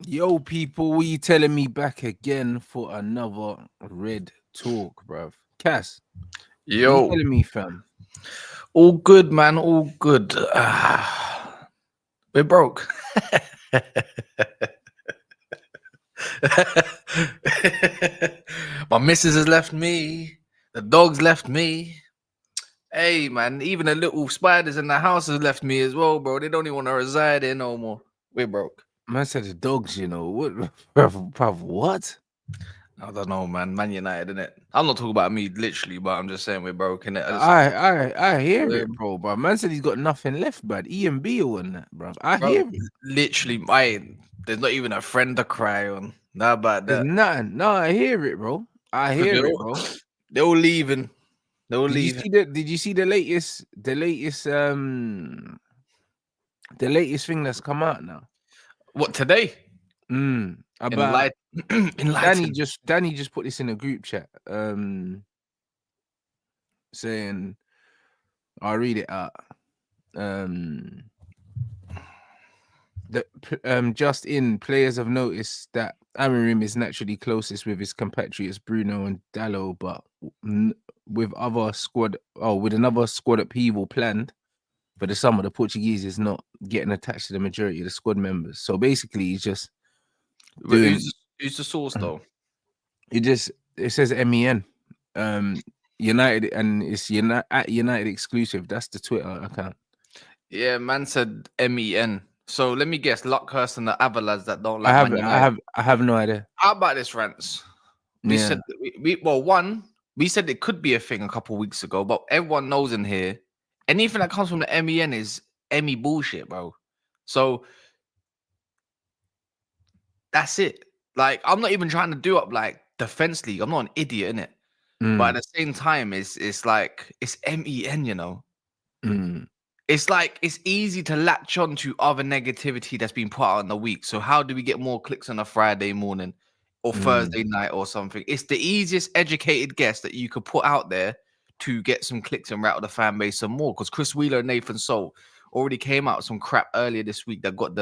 Yo, people, what you telling me back again for another red talk, bruv? Cass, what you Yo, telling me, fam? all good, man. All good. We're broke. My missus has left me. The dogs left me. Hey, man, even the little spiders in the house has left me as well, bro. They don't even want to reside here no more. We're broke. Man said the dogs, what, bruv, what? I don't know, man. Man United, innit? I'm not talking about me, literally, but I'm just saying we're broke, innit? I hear We're, it, bro, but man said he's got nothing left, bud. E and B and that, bruv. I bro, hear it. literally, there's not even a friend to cry on. Not about There's that. nothing. No, I hear it, bro. I Cause hear it, bro. they're all leaving. They're all leaving. Did you see the latest thing that's come out now? What today? About Enlighten, enlighten. Danny just put this in a group chat. Saying I'll read it out. Just in, players have noticed that Amarim is naturally closest with his compatriots Bruno and Dallo, but with another squad upheaval planned for the summer, the Portuguese is not getting attached to the majority of the squad members. So basically, he's just doing. Who's the source though? It says MEN. United, and it's at United exclusive. That's the Twitter account. Yeah, man said MEN. So let me guess, Luckhurst and the other lads that don't like Man United. I have no idea. How about this, Rants? We said we said it could be a thing a couple weeks ago, but everyone knows in here, anything that comes from the MEN is Emmy bullshit, bro. So that's it. Like, I'm not even trying to do up like defense league. I'm not an idiot in it. But at the same time, it's like it's MEN, you know. It's like it's easy to latch on to other negativity that's been put out in the week. So how do we get more clicks on a Friday morning or Thursday night or something? It's the easiest educated guess that you could put out there to get some clicks and rattle the fan base some more. Because Chris Wheeler and Nathan Soul already came out with some crap earlier this week that got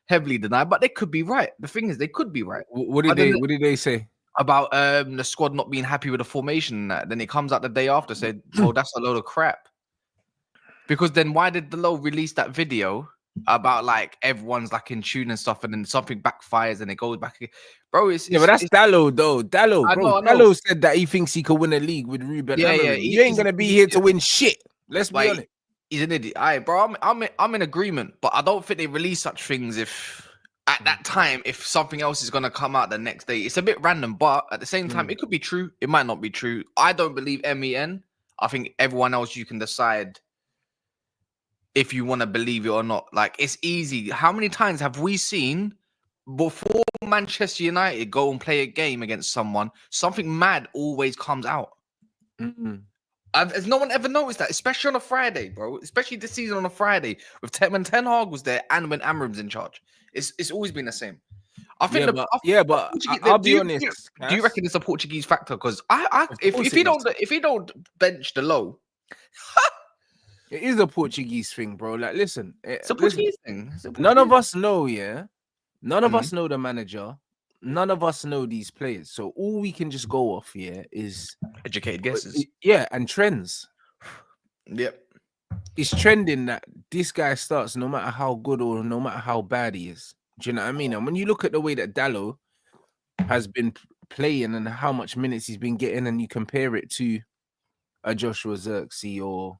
heavily denied, but they could be right. The thing is, they could be right. What did they say about the squad not being happy with the formation and that? Then it comes out the day after, said, well, that's a load of crap. Because then why did the Low release that video about like everyone's like in tune and stuff, and then something backfires and it goes back again? Bro, but that's Dallo though. Dallo said that he thinks he could win a league with Ruben Amorim. You ain't gonna be here to win shit. Let's be honest. He's an idiot. All right, bro, I'm in agreement, but I don't think they release such things if at that time, if something else is gonna come out the next day. It's a bit random, but at the same time, it could be true. It might not be true. I don't believe MEN. I think everyone else, you can decide if you want to believe it or not. Like, it's easy. How many times have we seen before Manchester United go and play a game against someone, something mad always comes out? Has no one ever noticed that? Especially on a Friday, bro. Especially this season on a Friday with when Ten Hag was there and when Amarim's in charge. It's always been the same. I think I'll be honest. Do you reckon it's a Portuguese factor? Because if he don't bench the Low, it is a Portuguese thing, bro. Like, listen, it's a Portuguese thing. None of us know, None of us know the manager. None of us know these players. So all we can just go off is educated guesses. Yeah, and trends. Yep. It's trending that this guy starts no matter how good or no matter how bad he is. Do you know what I mean? And when you look at the way that Dallo has been playing and how much minutes he's been getting, and you compare it to a Joshua Zirkzee or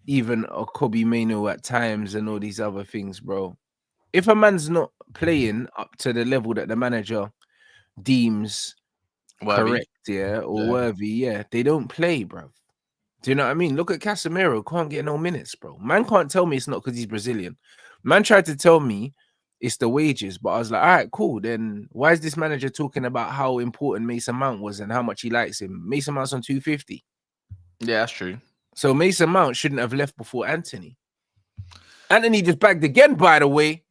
even a Kobe Mainoo at times and all these other things, bro. If a man's not playing up to the level that the manager deems correct, worthy, they don't play, bro. Do you know what I mean? Look at Casemiro, can't get no minutes, bro. Man can't tell me it's not because he's Brazilian. Man tried to tell me it's the wages, but I was like, all right, cool. Then why is this manager talking about how important Mason Mount was and how much he likes him? Mason Mount's on 250. Yeah, that's true. So Mason Mount shouldn't have left before Anthony. Anthony just bagged again, by the way.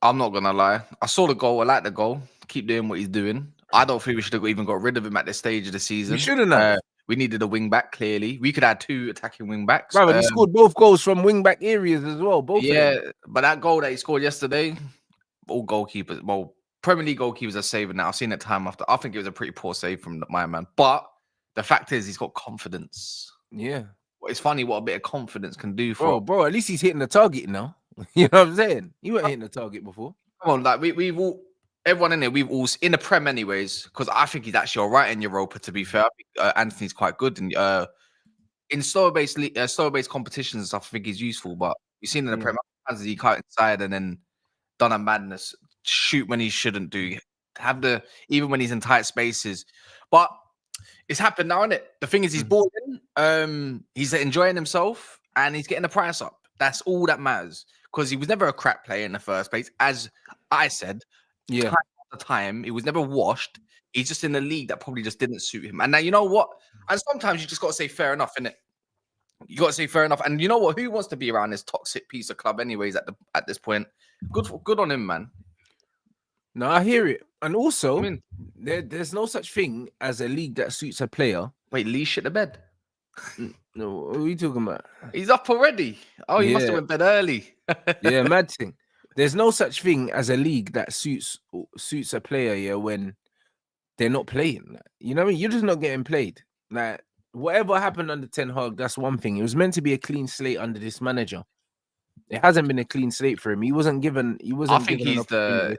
I'm not gonna lie. I saw the goal. I like the goal. Keep doing what he's doing. I don't think we should have even got rid of him at this stage of the season. We shouldn't have. We needed a wing back, clearly. We could add 2 attacking wing backs. Right, he scored both goals from wing back areas as well. Both. Yeah, but that goal that he scored yesterday, all goalkeepers, well, Premier League goalkeepers are saving now. I've seen it time after. I think it was a pretty poor save from my man. But the fact is, he's got confidence. Yeah. It's funny what a bit of confidence can do for. Bro, at least he's hitting the target now. You know what I'm saying? He wasn't hitting the target before. Come on, like we've all, everyone in there, we've all in the Prem anyways. Because I think he's actually all right in Europa. To be fair, I think, Anthony's quite good in slower based competitions and stuff. I think he's useful, but you've seen in the Prem, he cut inside and then done a madness, shoot when he shouldn't do, even when he's in tight spaces. But it's happened now, isn't it? The thing is, he's balling, he's enjoying himself, and he's getting the price up. That's all that matters. Because he was never a crap player in the first place, as I said. Yeah, time after time, he was never washed. He's just in the league that probably just didn't suit him. And now you know what? And sometimes you just got to say fair enough, innit? You got to say fair enough. And you know what? Who wants to be around this toxic piece of club, anyways? At this point, good on him, man. No, I hear it. And also, there's no such thing as a league that suits a player. Wait, Lee shit the bed. No, what are you talking about? He's up already. Oh, he must have went bed early. Yeah, mad thing. There's no such thing as a league that suits a player, yeah, when they're not playing. You know what I mean? You're just not getting played. Like, whatever happened under Ten Hag, that's one thing. It was meant to be a clean slate under this manager. It hasn't been a clean slate for him. He wasn't given. I think he's the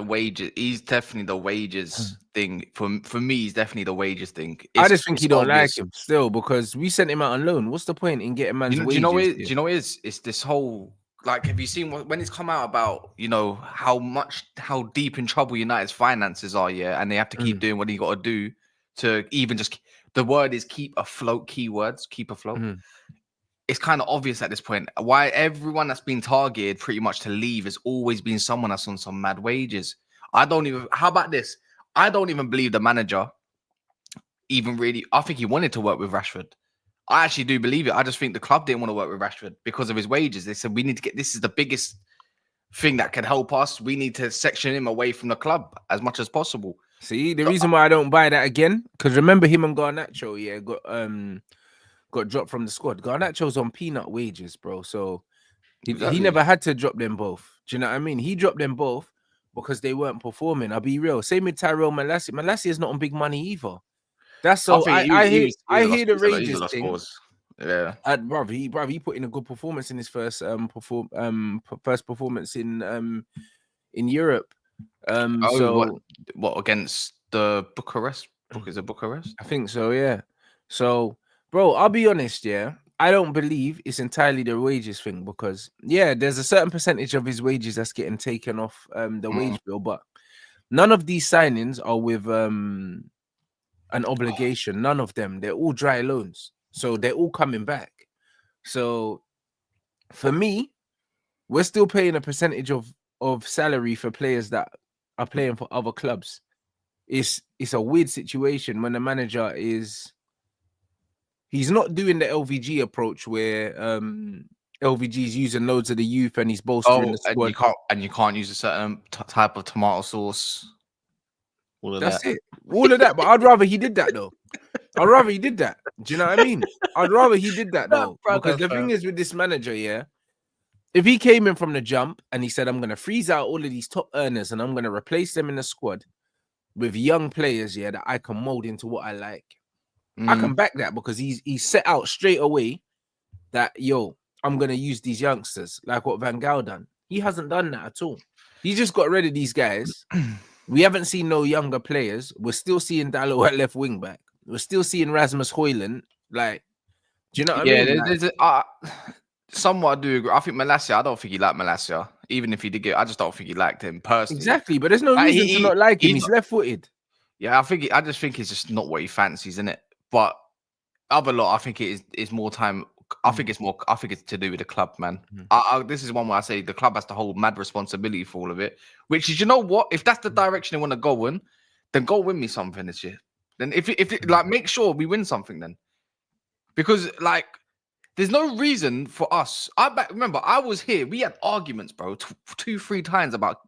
wages. He's definitely the wages thing. For me, he's definitely the wages thing. I just think he don't like him still because we sent him out on loan. What's the point in getting man's wages? Do you know what it is? It's this whole, like, have you seen when it's come out about, you know, how deep in trouble United's finances are, yeah, and they have to keep doing what you got to do to even just, the word is keep afloat. Keywords, keep afloat. It's kind of obvious at this point why everyone that's been targeted pretty much to leave has always been someone that's on some mad wages. How about this? I don't even believe the manager even really, I think he wanted to work with Rashford. I actually do believe it. I just think the club didn't want to work with Rashford because of his wages. They said, we need to get, this is the biggest thing that can help us. We need to section him away from the club as much as possible. See, the reason why I don't buy that again, because remember him and Garnacho, yeah, got dropped from the squad. Garnacho's on peanut wages, bro. So he never had to drop them both. Do you know what I mean? He dropped them both because they weren't performing. I'll be real. Same with Tyrell Malacia. Malacia is not on big money either. That's so. I hear the Rangers thing. Yeah, bruv, he put in a good performance in his first performance in Europe. What against the Bucharest? Is it Bucharest? I think so. Yeah. So, bro, I'll be honest. Yeah, I don't believe it's entirely the wages thing because there's a certain percentage of his wages that's getting taken off the wage bill, but none of these signings are with an obligation. None of them. They're all dry loans, so they're all coming back. So, for me, we're still paying a percentage of salary for players that are playing for other clubs. It's a weird situation when the manager he's not doing the LVG approach where LVG's using loads of the youth and he's bolstering the squad. And you can't use a certain type of tomato sauce. That's it. All of that. But I'd rather he did that though. I'd rather he did that. Do you know what I mean? I'd rather he did that though. Because the thing is with this manager, yeah, if he came in from the jump and he said, I'm going to freeze out all of these top earners and I'm going to replace them in the squad with young players, yeah, that I can mold into what I like. I can back that because he's set out straight away that, I'm going to use these youngsters like what Van Gaal done. He hasn't done that at all. He just got rid of these guys. We haven't seen no younger players. We're still seeing Dalot at left wing back. We're still seeing Rasmus Højlund. Like, do you know what I mean? Yeah, somewhat I do agree. I think Malacia, I don't think he liked Malacia. Even if he did I just don't think he liked him personally. Exactly, but there's no reason to not like him. He's left-footed. Yeah, I just think it's just not what he fancies, isn't it? But other lot, I think it is more time. I think it's to do with the club, man. This is one where I say the club has to hold mad responsibility for all of it. Which is, you know what? If that's the direction they want to go in, then go win me something this year. Then if like, make sure we win something then, because like, there's no reason for us. Remember, I was here. We had arguments, bro, 2-3 times about,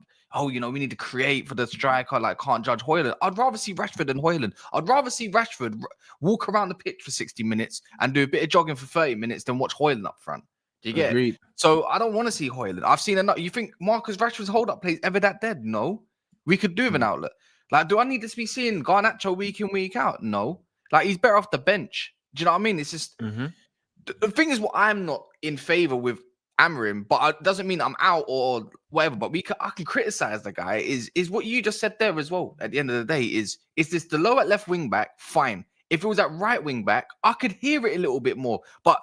we need to create for the striker. Like, can't judge Højlund. I'd rather see Rashford than Højlund. I'd rather see Rashford walk around the pitch for 60 minutes and do a bit of jogging for 30 minutes than watch Højlund up front. Do you get it? So I don't want to see Højlund. I've seen enough. You think Marcus Rashford's hold-up plays ever that dead? No. We could do with an outlet. Like, do I need to be seeing Garnacho week in, week out? No. Like, he's better off the bench. Do you know what I mean? It's just the thing is, what I'm not in favor with Amarim, but it doesn't mean I'm out or whatever. But I can criticize the guy. Is what you just said there as well. At the end of the day, is this the low at left wing back? Fine. If it was at right wing back, I could hear it a little bit more. But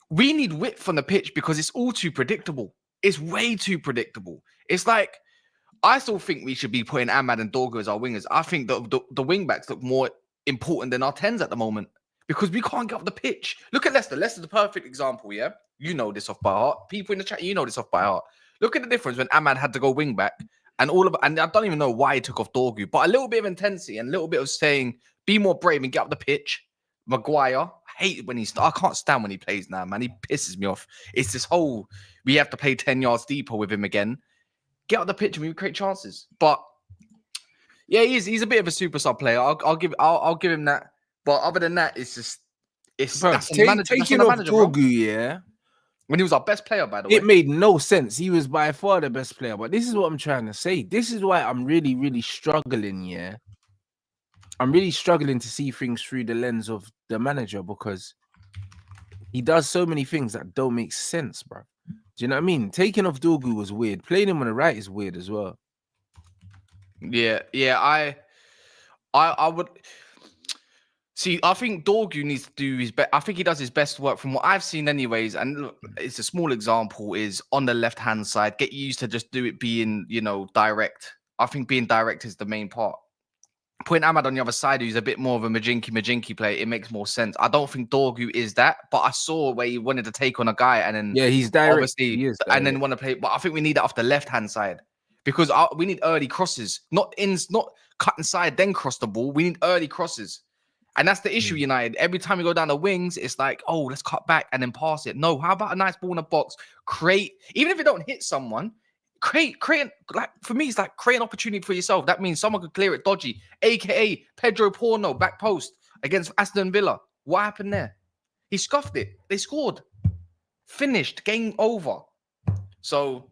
we need width on the pitch because it's all too predictable. It's way too predictable. It's like, I still think we should be putting Ahmad and Dorgo as our wingers. I think the wing backs look more important than our 10s at the moment because we can't get up the pitch. Look at Leicester. Leicester's the perfect example, yeah? You know this off by heart. People in the chat, you know this off by heart. Look at the difference when Ahmad had to go wing back and and I don't even know why he took off Dorgu, but a little bit of intensity and a little bit of saying, be more brave and get up the pitch. Maguire, I hate when I can't stand when he plays now, man. He pisses me off. It's this whole, we have to play 10 yards deeper with him again. Get out the pitch and we create chances. But yeah, he's a bit of a super sub player. I'll give him that. But other than that, it's taking off Dorgu, yeah. When he was our best player, by the way. It made no sense. He was by far the best player. But this is what I'm trying to say. This is why I'm really, really struggling, yeah. I'm really struggling to see things through the lens of the manager because he does so many things that don't make sense, bro. Do you know what I mean? Taking off Dorgu was weird. Playing him on the right is weird as well. Yeah. I would see. I think Dorgu needs to do his best. I think he does his best work from what I've seen, anyways. And look, it's a small example. Is on the left hand side. Get used to just do it being, direct. I think being direct is the main part. Putting Ahmad on the other side, who's a bit more of a Majinki player, it makes more sense. I don't think Dorgu is that, but I saw where he wanted to take on a guy and then he's direct, obviously, and then want to play. But I think we need it off the left hand side because we need early crosses, not cut inside then cross the ball. We need early crosses, and that's the issue. United. Every time we go down the wings, it's like, oh, let's cut back and then pass it. No, how about a nice ball in a box? Create, even if it don't hit someone. Create like for me, it's like create an opportunity for yourself. That means someone could clear it dodgy, aka Pedro Porno back post against Aston Villa. What happened there? He scuffed it. They scored. Finished. Game over. So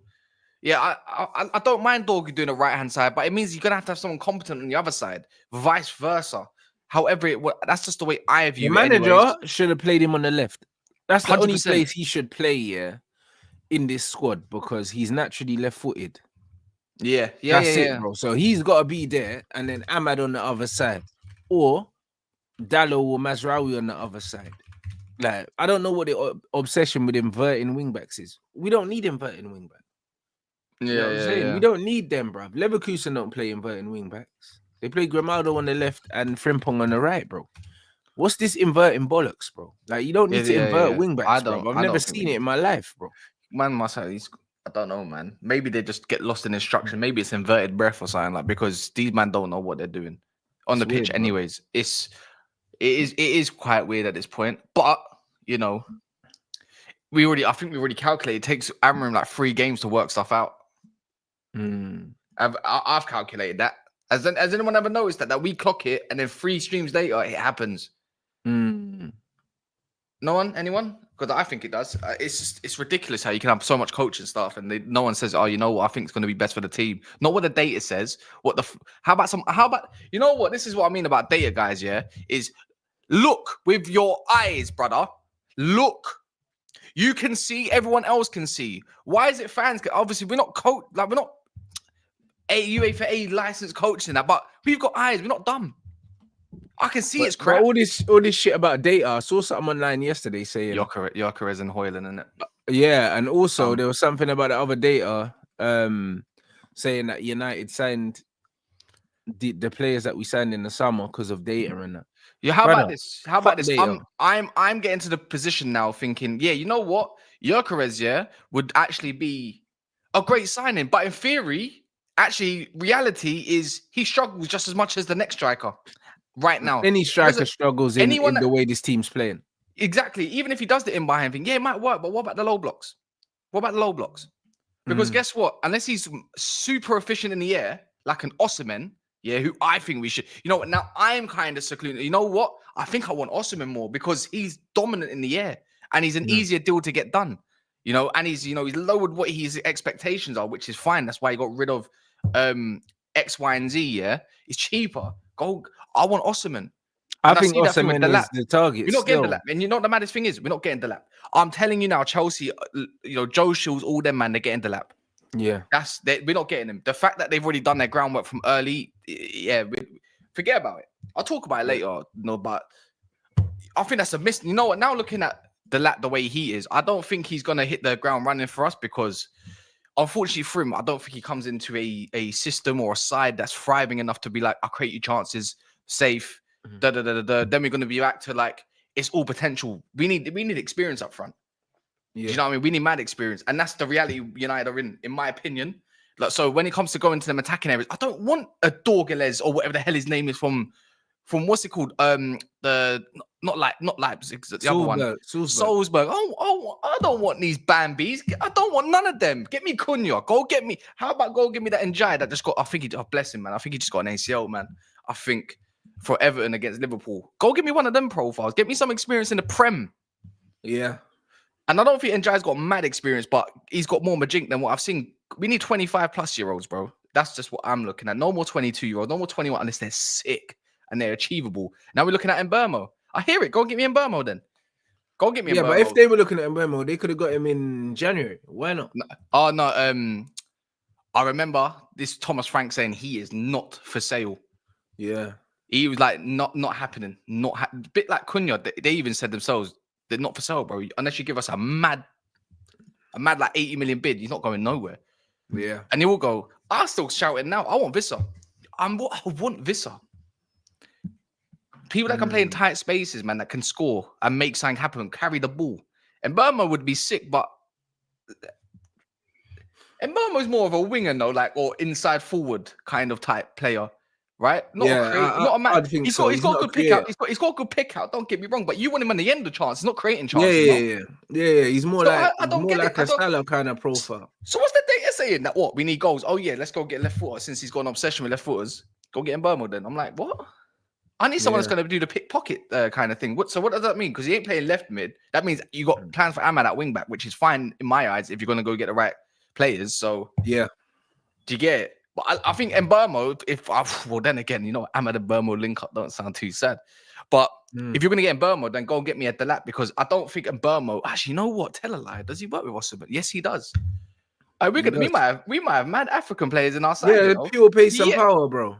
yeah, I don't mind Dorgu doing the right hand side, but it means you're gonna have someone competent on the other side, vice versa. However, that's just the way I view it. The manager anyways. should have played him on the left. That's the 100%. Only place he should play. Yeah. In this squad because he's naturally left-footed. Yeah, that's it, bro. So he's got to be there, and then Ahmad on the other side, or Dallo or Mazraoui on the other side. Like, I don't know what the obsession with inverting wingbacks is. We don't need inverting wingbacks. You know what I'm saying? We don't need them, bro. Leverkusen don't play inverting wingbacks. They play Grimaldo on the left and Frimpong on the right, bro. What's this inverting bollocks, bro? Like, you don't need to invert wingbacks, bro. I've never seen it in my life, bro. Man must have these. I don't know, man. Maybe they just get lost in instruction. Maybe it's inverted breath or something, like, because these men don't know what they're doing on the pitch. Anyways, it is quite weird at this point. But I think we already calculated. It takes Amarim like 3 games to work stuff out. I've calculated that. Has anyone ever noticed that we clock it and then 3 streams later it happens? No one? Anyone? Because I think it does. It's ridiculous how you can have so much coaching stuff and no one says, oh, you know what? I think it's going to be best for the team. Not what the data says. How about you know what? This is what I mean about data, guys. Yeah, is look with your eyes, brother. Look. You can see. Everyone else can see. Why is it fans? Obviously, we're not we're not UEFA licensed coaching that, but we've got eyes. We're not dumb. I can see it's crap. All this shit about data. I saw something online yesterday saying Gyökeres and Højlund, isn't it? Yeah, and also there was something about the other data saying that United signed the players that we signed in the summer because of data and that. Yeah, how about this? I'm getting to the position now thinking, yeah, you know what? Gyökeres, would actually be a great signing, but in theory, actually, reality is he struggles just as much as the next striker. Right now, any striker struggles in the way this team's playing. Exactly. Even if he does the in behind thing, it might work. But what about the low blocks? Because guess what? Unless he's super efficient in the air, like an Osimhen, who I think we should. You know what? Now I'm kind of secluded. You know what? I think I want Osimhen more because he's dominant in the air and he's an easier deal to get done. And he's lowered what his expectations are, which is fine. That's why he got rid of X, Y, and Z, yeah, it's cheaper. Go. I want Osimhen. I And I think see that thing with the Osimhen is lap. the target We're not getting the still. lap. And you know what the maddest thing is? We're not getting the lap. I'm telling you now, Chelsea, Joe Shields, all them, man, they're getting the lap. Yeah. We're not getting them. The fact that they've already done their groundwork from early, forget about it. I'll talk about it later, but I think that's a miss. You know what? Now looking at the lap the way he is, I don't think he's going to hit the ground running for us because unfortunately for him, I don't think he comes into a system or a side that's thriving enough to be like, I'll create you chances, safe, Then we're going to be back to like, it's all potential. We need experience up front. Yeah. Do you know what I mean? We need mad experience. And that's the reality United are in my opinion. Like, so when it comes to going to them attacking areas, I don't want a Dorgeles or whatever the hell his name is from what's it called? Not Leipzig, the other one. Salzburg. Oh, I don't want these Bambis. I don't want none of them. Get me Cunha. Go get me. How about go get me that Njai that just got, I think bless him, man. I think he just got an ACL, man. I think for Everton against Liverpool. Go get me one of them profiles. Get me some experience in the Prem. Yeah. And I don't think Njai's got mad experience, but he's got more majink than what I've seen. We need 25+-year-olds, bro. That's just what I'm looking at. No more 22-year-olds, no more 21 unless they're sick and they're achievable. Now we're looking at Mbeumo. I hear it. Go get me Mbeumo then. Go get me Mbeumo. But if they were looking at Mbeumo, they could have got him in January. Why not? No. I remember this Thomas Frank saying he is not for sale. Yeah. He was like, not happening. A bit like Cunha. They even said themselves, they're not for sale, bro. Unless you give us a mad like 80 million bid, he's not going nowhere. Yeah. And he will go, I'm still shouting now. I want Visser. I want Visser. People that can play in tight spaces, man, that can score and make something happen, carry the ball. And Burma would be sick, but Burma's more of a winger, though, like, or inside forward kind of type player. Right? Not a man. He's got a good pick out. He's got a good pick out. Don't get me wrong, but you want him on the end of chance. He's not creating chances. Yeah. He's more like a Salah kind of profile. So what's the data saying? That what we need goals? Oh yeah, let's go get left footer since he's got an obsession with left footers. Go get Mbeumo then. I'm like, what? I need someone that's going to do the pickpocket kind of thing. So what does that mean? Because he ain't playing left mid. That means you got plans for Ahmad at wing back, which is fine in my eyes if you're going to go get the right players. So yeah, do you get it? But I think Mbeumo, well, then again, Ahmad and Mbeumo link up don't sound too sad. But if you're going to get Mbeumo, then go and get me at the lap because I don't think Mbeumo, actually, you know what? Tell a lie. Does he work with Osimhen? Yes, he does. We might have mad African players in our side. Yeah, pure pace and power, bro.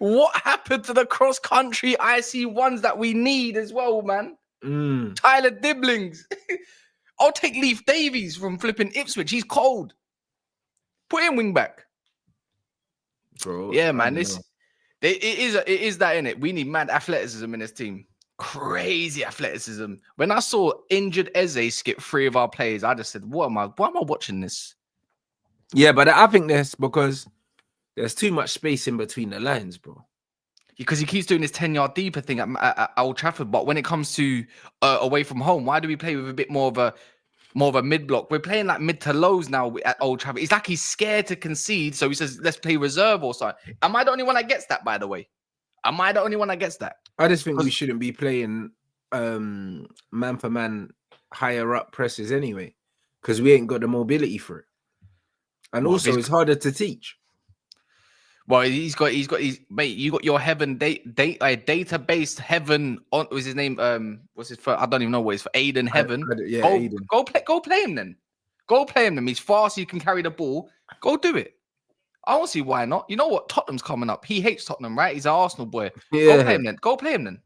What happened to the cross-country IC1s that we need as well, man? Tyler Dibblings. I'll take Leif Davies from flipping Ipswich. He's cold. Put him wing back, bro. Yeah, man. It is that in it. We need mad athleticism in this team. Crazy athleticism. When I saw injured Eze skip 3 of our players, I just said, "Why am I watching this?" Yeah, but I think that's because there's too much space in between the lines, bro. Because he keeps doing this 10-yard deeper thing at Old Trafford, but when it comes to away from home, why do we play with a bit more of a mid block? We're playing like mid to lows now at Old Trafford. It's like he's scared to concede, so he says, "Let's play reserve or something." Am I the only one that gets that? By the way, am I the only one that gets that? I just think we shouldn't be playing man for man higher up presses anyway, because we ain't got the mobility for it, and also it's harder to teach. Well, he's got his mate. You got your heaven database heaven on. Was his name? What's his first? I don't even know what it's for. Aiden Heaven. Aiden. Go play him then. Go play him then. He's fast. He can carry the ball. Go do it. I don't see why not. You know what? Tottenham's coming up. He hates Tottenham, right? He's an Arsenal boy. Yeah. Go play him then.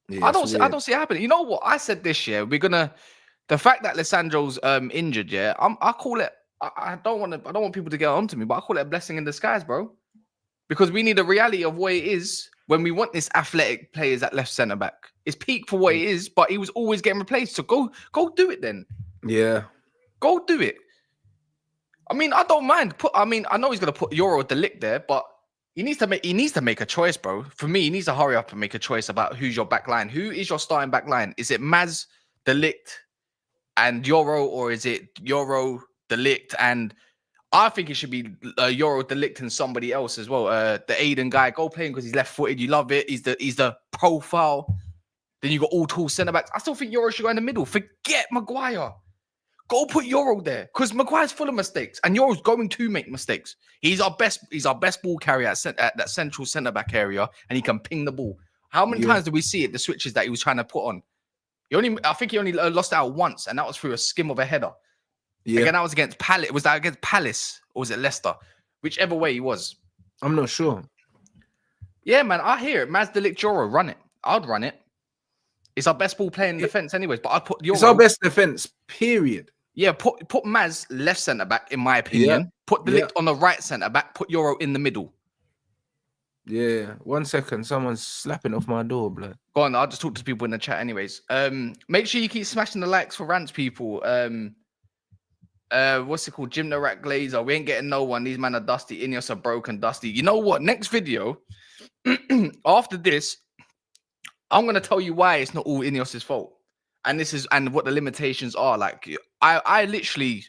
Yeah, I don't see it happening. You know what? I said this year. The fact that Lissandro's injured. Yeah, I call it. I don't want people to get onto me, but I call it a blessing in disguise, bro. Because we need a reality of what it is when we want this athletic players at left centre back. It's peak for what it is, but he was always getting replaced. So go do it then. Yeah, go do it. I mean, I don't mind. I know he's gonna put Euro De Ligt there, but he needs to make a choice, bro. For me, he needs to hurry up and make a choice about who's your back line. Who is your starting back line? Is it Maz, De Ligt, and Euro, or is it Euro, De Ligt, and I think it should be Euro, De Ligt, and somebody else as well. The Aiden guy, go play him because he's left-footed. You love it. He's the profile. Then you got all tall centre backs. I still think Euro should go in the middle. Forget Maguire. Go put Euro there because Maguire's full of mistakes, and Euro's going to make mistakes. He's our best ball carrier at that central centre back area, and he can ping the ball. How many times did we see it? The switches that he was trying to put on. I think he only lost out once, and that was through a skim of a header. Yeah. Again, that was against Palace. Was that against Palace or was it Leicester? Whichever way he was. I'm not sure. Yeah, man, I hear it. Maz Delic Joro, run it. I'd run it. It's our best ball playing defense, anyways. But I'd put Euro. It's our best defense, period. Yeah, put Maz left centre back, in my opinion. Yeah. Put Delict on the right centre back. Put Euro in the middle. Yeah. 1 second, someone's slapping off my door, blood. Go on, I'll just talk to people in the chat, anyways. Make sure you keep smashing the likes for rants, people. What's it called? Jim the Rat Glazer. We ain't getting no one. These men are dusty. Ineos are broken, dusty. You know what? Next video, after this, I'm gonna tell you why it's not all Ineos's fault, and what the limitations are. Like, I literally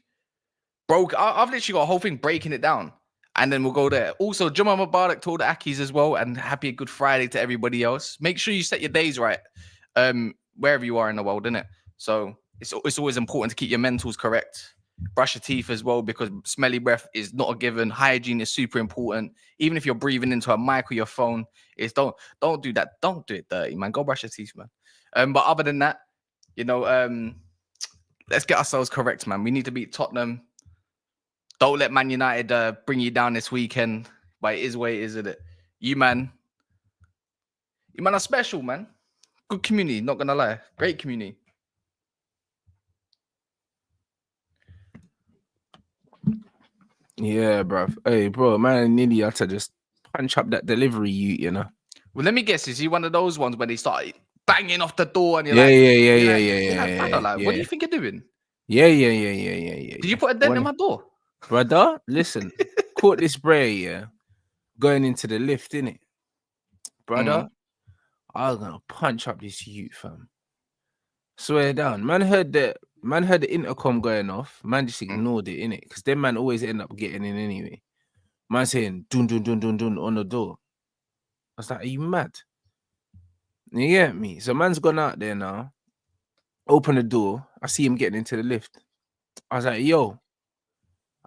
I've literally got a whole thing breaking it down, and then we'll go there. Also, Juma Mubarak told the Akis as well, and happy Good Friday to everybody else. Make sure you set your days right, wherever you are in the world, innit? So it's always important to keep your mentals correct. Brush your teeth as well, because smelly breath is not a given. Hygiene is super important. Even if you're breathing into a mic or your phone, don't do that. Don't do it dirty, man. Go brush your teeth, man. But other than that, let's get ourselves correct, man. We need to beat Tottenham. Don't let Man United bring you down this weekend. But it is what it is, isn't it? You man are special, man. Good community, not gonna lie. Great community. Yeah, bro. Hey, bro, man, nearly had to just punch up that delivery, you know. Well, let me guess. Is he one of those ones where they start banging off the door and you're Yeah, like, what do you think you're doing? Yeah. Did you put a dent in my door? Brother, listen, caught this bray, yeah, going into the lift, innit? Brother, I was gonna punch up this youth, fam. Swear down. Man heard the intercom going off. Man just ignored it, innit? Because them man always end up getting in anyway. Man saying dun dun dun dun dun on the door. I was like, are you mad? You get me? So man's gone out there now. Open the door. I see him getting into the lift. I was like, yo.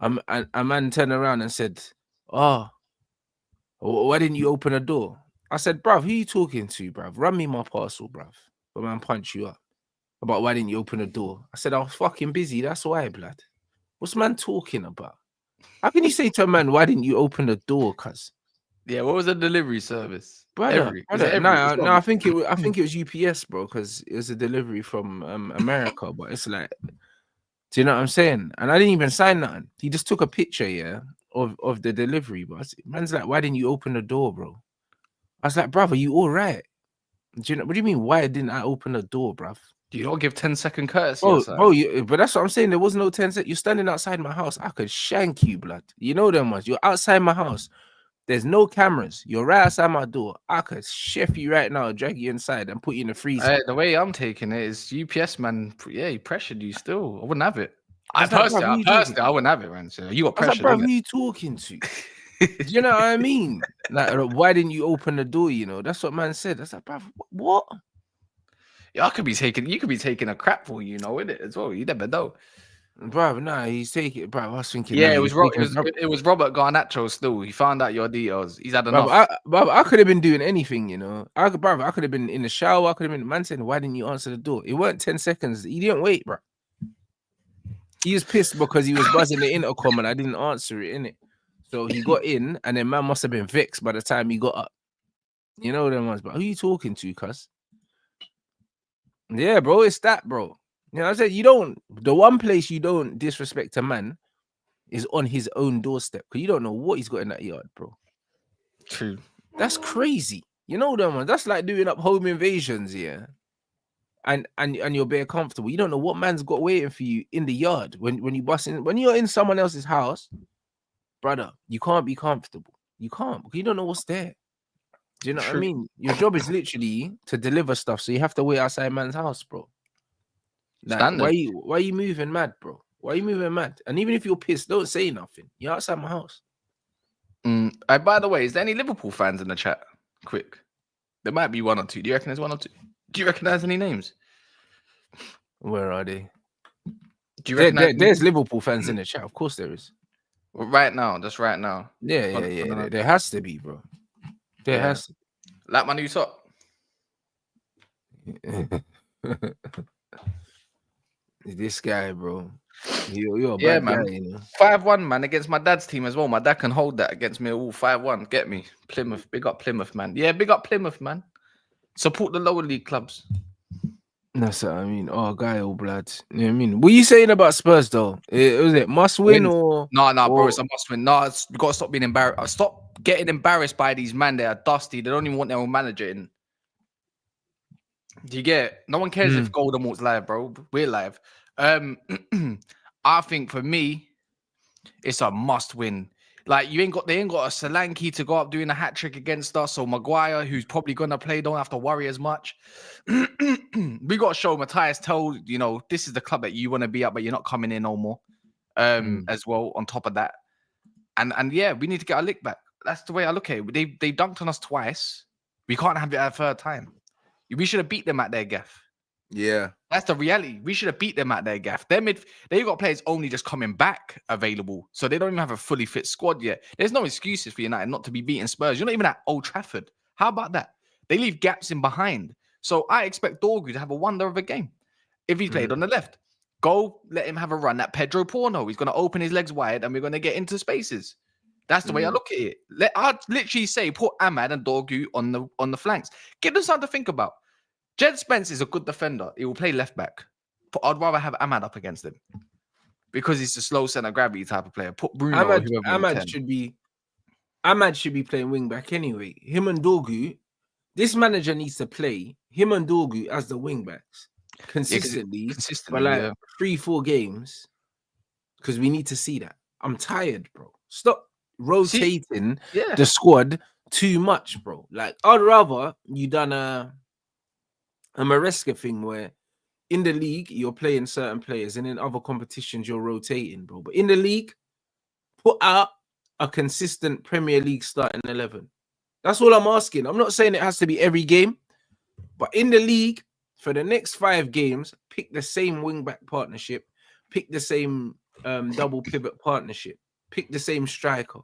A man turned around and said, oh, why didn't you open the door? I said, bruv, who you talking to, bruv? Run me my parcel, bruv. But man punch you up. About why didn't you open the door? I said, I was fucking busy. That's why, blood. What's man talking about? How can you say to a man, why didn't you open the door, cuz? Yeah, what was the delivery service? Brother, no, I think it was UPS, bro, because it was a delivery from America. But it's like, do you know what I'm saying? And I didn't even sign nothing. He just took a picture, yeah, of the delivery. But man's like, why didn't you open the door, bro? I was like, brother, you all right? Do you know what do you mean? Why didn't I open the door, bruv? Do you not give 10-second courtesy? But that's what I'm saying. There was no 10 seconds. You're standing outside my house. I could shank you, blood. You know them ones. You're outside my house. There's no cameras. You're right outside my door. I could chef you right now, drag you inside, and put you in the freezer. The way I'm taking it is UPS man. Yeah, he pressured you. Still, I wouldn't have it. I wouldn't have it, man. So you got pressure. Like, bro, who you talking to? Do you know what I mean? Like, why didn't you open the door? You know, that's what man said. I was like, bro, what? Yeah, you could be taking a crap for you know, in it as well. You never know. Bro, nah, he's taking it, bro. I was thinking, yeah, it was Robert Garnacho still. He found out your details. He's had enough. I could have been doing anything, you know. I could have been in the shower. I could have been man saying, why didn't you answer the door? It weren't 10 seconds. He didn't wait, bro. He was pissed because he was buzzing the intercom and I didn't answer it, innit? So he got in, and then man must have been vexed by the time he got up. You know them ones, but who you talking to, cuz? Yeah, bro, it's that, bro. You know what I said? The one place you don't disrespect a man is on his own doorstep, because you don't know what he's got in that yard, bro. True. That's crazy. You know them ones? That's like doing up home invasions, yeah. And you're bare comfortable. You don't know what man's got waiting for you in the yard when you bust in. When you're in someone else's house, brother, you can't be comfortable. You can't, because you don't know what's there. Do you know what I mean? Your job is literally to deliver stuff, so you have to wait outside man's house, bro. Like, why are you moving mad, bro? Why are you moving mad? And even if you're pissed, don't say nothing. You're outside my house. By the way, is there any Liverpool fans in the chat? Quick. There might be one or two. Do you reckon there's one or two? Do you recognize any names? Where are they? Do you recognize There's Liverpool fans in the chat. Of course there is. right now? Just right now. Yeah. There has to be, bro. There has to. Like my new sock. This guy, bro. You're a Yeah, bad man. guy, you know. 5-1, man, against my dad's team as well. My dad can hold that against me all 5-1. Get me. Plymouth. Big up Plymouth, man. Yeah, big up Plymouth, man. Support the lower league clubs. That's what I mean. Oh, guy, all blood. You know what I mean? What are you saying about Spurs, though? Was it must win or? No, bro, or... it's a must win. No, you got to stop being embarrassed. Stop getting embarrassed by these man. They are dusty. They don't even want their own manager in. Do you get it? No one cares if Golden Walt's live, bro. We're live. I think for me, it's a must win. Like they ain't got a Solanke to go up doing a hat trick against us, or Maguire, who's probably gonna play, don't have to worry as much. We got to show Matthias Tell, this is the club that you want to be at, but you're not coming in no more. As well, on top of that. And yeah, we need to get our lick back. That's the way I look at it. They dunked on us twice. We can't have it a third time. We should have beat them at their gaff. Yeah. That's the reality. We should have beat them at their gaff. They've got players only just coming back available. So they don't even have a fully fit squad yet. There's no excuses for United not to be beating Spurs. You're not even at Old Trafford. How about that? They leave gaps in behind. So I expect Dorgu to have a wonder of a game. If he played on the left, go let him have a run at Pedro Porno. He's going to open his legs wide and we're going to get into spaces. That's the way I look at it. I'd literally say put Ahmad and Dorgu on the flanks. Give them something to think about. Jed Spence is a good defender. He will play left back. But I'd rather have Ahmad up against him because he's a slow center gravity type of player. Put Bruno or whoever. Ahmad should be playing wing back anyway. Him and Dorgu. This manager needs to play him and Dorgu as the wing backs consistently for like 3-4 games because we need to see that. I'm tired, bro. Stop rotating the squad too much, bro. Like I'd rather you done a Maresca thing where in the league you're playing certain players and in other competitions you're rotating, bro. But in the league, put out a consistent Premier League starting 11. That's all I'm asking. I'm not saying it has to be every game, but in the league for the next 5 games, pick the same wing back partnership, pick the same double pivot partnership, pick the same striker.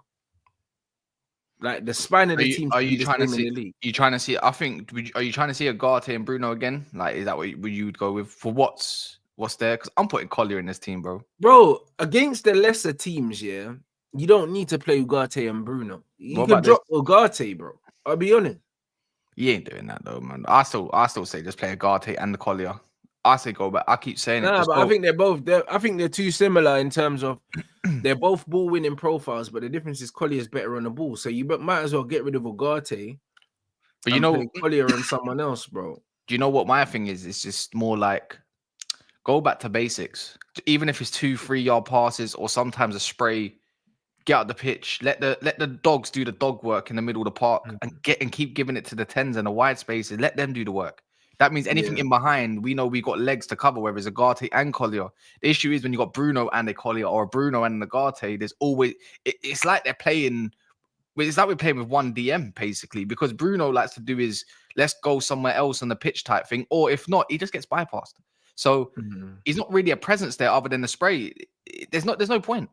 Like the spine of the team. Are you trying to see? You trying to see? I think. Are you trying to see Agate and Bruno again? Like, is that what you would go with for what's there? Because I'm putting Collier in this team, bro. Bro, against the lesser teams, yeah, you don't need to play Ugarte and Bruno. You can drop Ugarte, bro. I'll be honest. You ain't doing that though, man. I still say just play Ugarte and the Collier. I say go back. I keep saying it. But I think I think they're too similar in terms of they're both ball winning profiles, but the difference is Collier is better on the ball. So you might as well get rid of Ugarte. But you know, Collier and someone else, bro. Do you know what my thing is? It's just more like go back to basics. Even if it's 2-3 yard passes or sometimes a spray, get out the pitch. Let the dogs do the dog work in the middle of the park and keep giving it to the 10s and the wide spaces. Let them do the work. That means anything in behind, we know we got legs to cover, whether it's Agate and Collier. The issue is when you got Bruno and a Collier or a Bruno and an Agate, there's always it's like they're playing. It's like we're playing with one DM basically, because Bruno likes to do his let's go somewhere else on the pitch type thing, or if not, he just gets bypassed. So he's not really a presence there other than the spray. There's no point.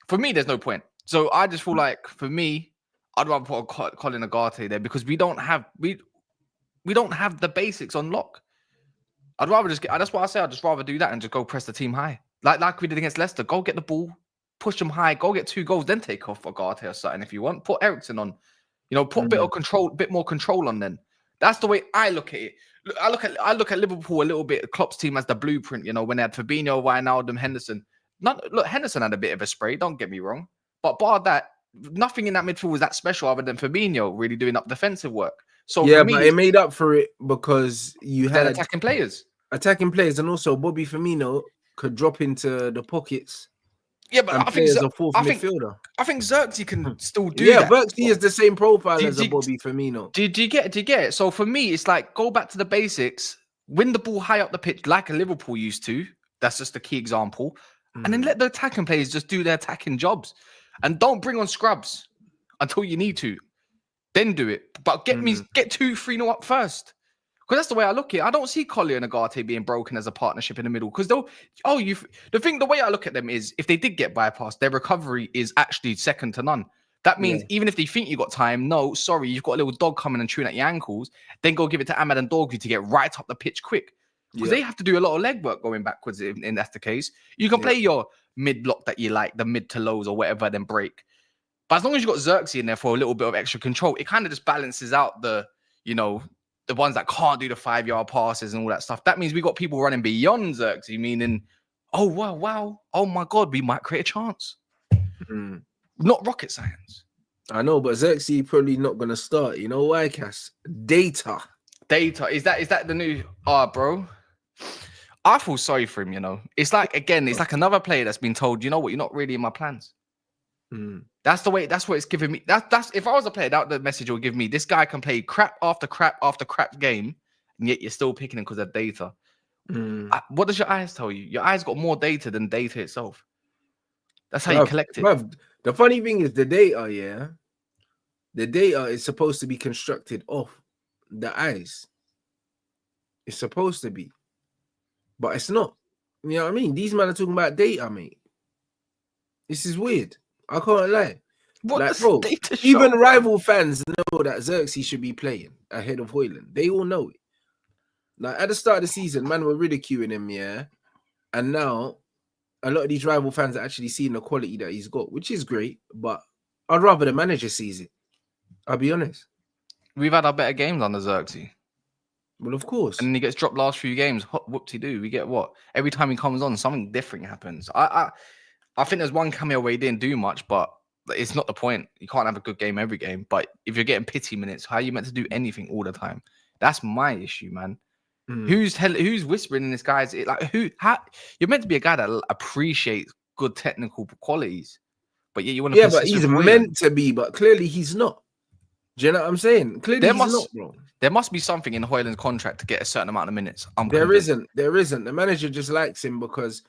For me, there's no point. So I just feel like for me, I'd rather put a Colin Agate there because we don't have the basics on lock. I'd rather that's why I say I'd just rather do that and just go press the team high. Like we did against Leicester. Go get the ball, push them high, go get 2 goals, then take off Agate or something if you want. Put Eriksen on. Put a bit more control on then. That's the way I look at it. I look at Liverpool a little bit, Klopp's team as the blueprint, when they had Fabinho, Wijnaldum, Henderson. Look, Henderson had a bit of a spray, don't get me wrong. But bar that, nothing in that midfield was that special other than Fabinho really doing up defensive work. So yeah, but it made up for it because you had attacking players, and also Bobby Firmino could drop into the pockets. Yeah, but I think a fourth midfielder. I think Xerxes can still do that. Yeah, Xerxes is the same profile as a Bobby Firmino. Do you get it? So for me, it's like go back to the basics, win the ball high up the pitch like a Liverpool used to. That's just a key example. And then let the attacking players just do their attacking jobs. And don't bring on scrubs until you need to. Then do it. But get 2-3-0 up first. Because that's the way I look at it. I don't see Collier and Agate being broken as a partnership in the middle. Because the way I look at them is if they did get bypassed, their recovery is actually second to none. That means even if they think you got time, no, sorry, you've got a little dog coming and chewing at your ankles, then go give it to Ahmad and Dorgu to get right up the pitch quick. Because they have to do a lot of legwork going backwards if that's the case. You can play your mid block that you like, the mid to lows or whatever, then break. But as long as you've got Xerxes in there for a little bit of extra control, it kind of just balances out the ones that can't do the 5-yard passes and all that stuff. That means we got people running beyond Xerxes, meaning, oh, wow, oh my God, we might create a chance. Not rocket science. I know, but Xerxes probably not going to start. You know why, Cass? Data. Is that the new... bro. I feel sorry for him, you know. It's like, again, it's like another player that's been told, you know what, you're not really in my plans. That's what it's giving me. That's if I was a player, that the message it would give me. This guy can play crap after crap after crap game, and yet you're still picking him because of data. What does your eyes tell you? Your eyes got more data than data itself. That's how you collect it. Bruv, the funny thing is the data, the data is supposed to be constructed off the eyes. It's supposed to be, but it's not. You know what I mean? These men are talking about data, mate. This is weird. I can't lie. What bro, even rival fans know that Xerxes should be playing ahead of Hoyland. They all know it. Like at the start of the season, man, we're ridiculing him, and now a lot of these rival fans are actually seeing the quality that he's got, which is great. But I'd rather the manager sees it. I'll be honest. We've had our better games under Xerxes. Well, of course. And then he gets dropped last few games. Whoop-de-doo. We get what? Every time he comes on, something different happens. I think there's one cameo where he didn't do much, but it's not the point. You can't have a good game every game. But if you're getting pity minutes, how are you meant to do anything all the time? That's my issue, man. Who's whispering in this guy's ear? Like you're meant to be a guy that appreciates good technical qualities, but yet you want to. But he's meant to be, but clearly he's not. Do you know what I'm saying? Clearly he's not, bro. There must be something in Hoyland's contract to get a certain amount of minutes. There isn't. The manager just likes him because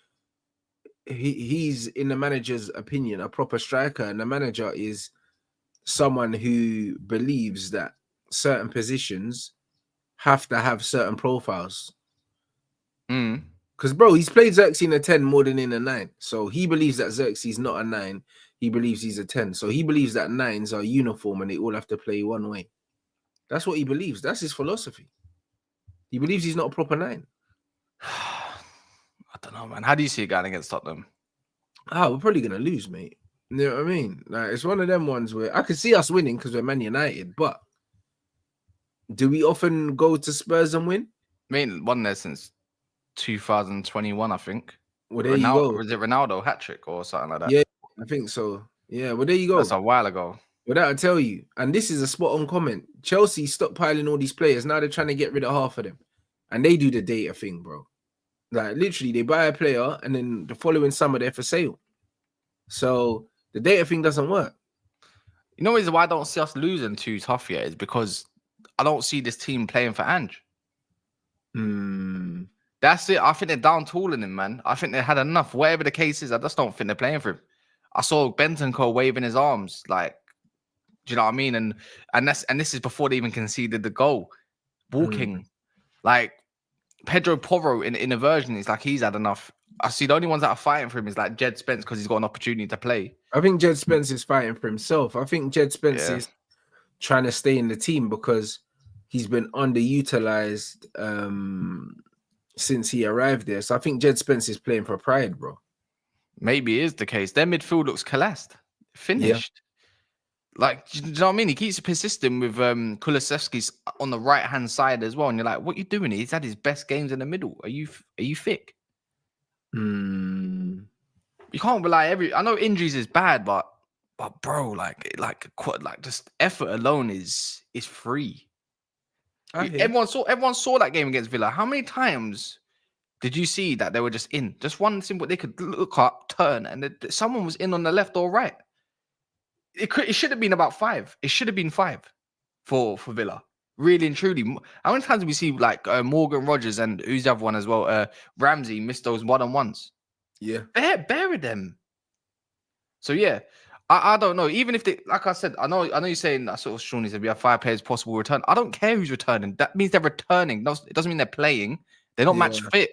he's, in the manager's opinion, a proper striker, and the manager is someone who believes that certain positions have to have certain profiles. Because, bro, he's played Xerxes in a 10 more than in a 9. So he believes that Xerxes is not a 9. He believes he's a 10. So he believes that 9s are uniform and they all have to play one way. That's what he believes. That's his philosophy. He believes he's not a proper 9. I don't know, man. How do you see it going against Tottenham? We're probably going to lose, mate. You know what I mean? Like, it's one of them ones where I could see us winning because we're Man United, but do we often go to Spurs and win? I mean, won there since 2021, I think. Well, there you go. Was it Ronaldo hat-trick or something like that? Yeah, I think so. Yeah, well, there you go. That's a while ago. Well, that'll tell you. And this is a spot-on comment. Chelsea stockpiling all these players. Now they're trying to get rid of half of them. And they do the data thing, bro. Like, literally, they buy a player and then the following summer they're for sale. So the data thing doesn't work. You know why I don't see us losing too tough yet is because I don't see this team playing for Ange. That's it. I think they're down tooling him, man. I think they had enough. Whatever the case is, I just don't think they're playing for him. I saw Bentancur waving his arms, like, do you know what I mean? And this is before they even conceded the goal. Walking. Like Pedro Porro in a version, it's like he's had enough. I see the only ones that are fighting for him is like Jed Spence because he's got an opportunity to play. I think Jed Spence is fighting for himself. I think Jed Spence is trying to stay in the team because he's been underutilized since he arrived there. So I think Jed Spence is playing for pride, bro. Maybe it is the case. Their midfield looks collapsed. Finished. Yeah. Like, do you know what I mean? He keeps persisting with Kulusevski's on the right-hand side as well. And you're like, what are you doing? He's had his best games in the middle. Are you thick? You can't rely I know injuries is bad, but bro, like just effort alone is free. Everyone saw that game against Villa. How many times did you see that they were just in? Just one simple, they could look up, turn, and someone was in on the left or right. It should have been about 5. It should have been 5 for Villa. Really and truly. How many times did we see like Morgan Rogers and who's the other one as well? Ramsey missed those one-on-ones. Yeah. They buried them. So yeah, I don't know. Even if they, like I said, I know you're saying that sort of Shawnee said we have 5 players possible return. I don't care who's returning. That means they're returning. It doesn't mean they're playing. They're not match fit.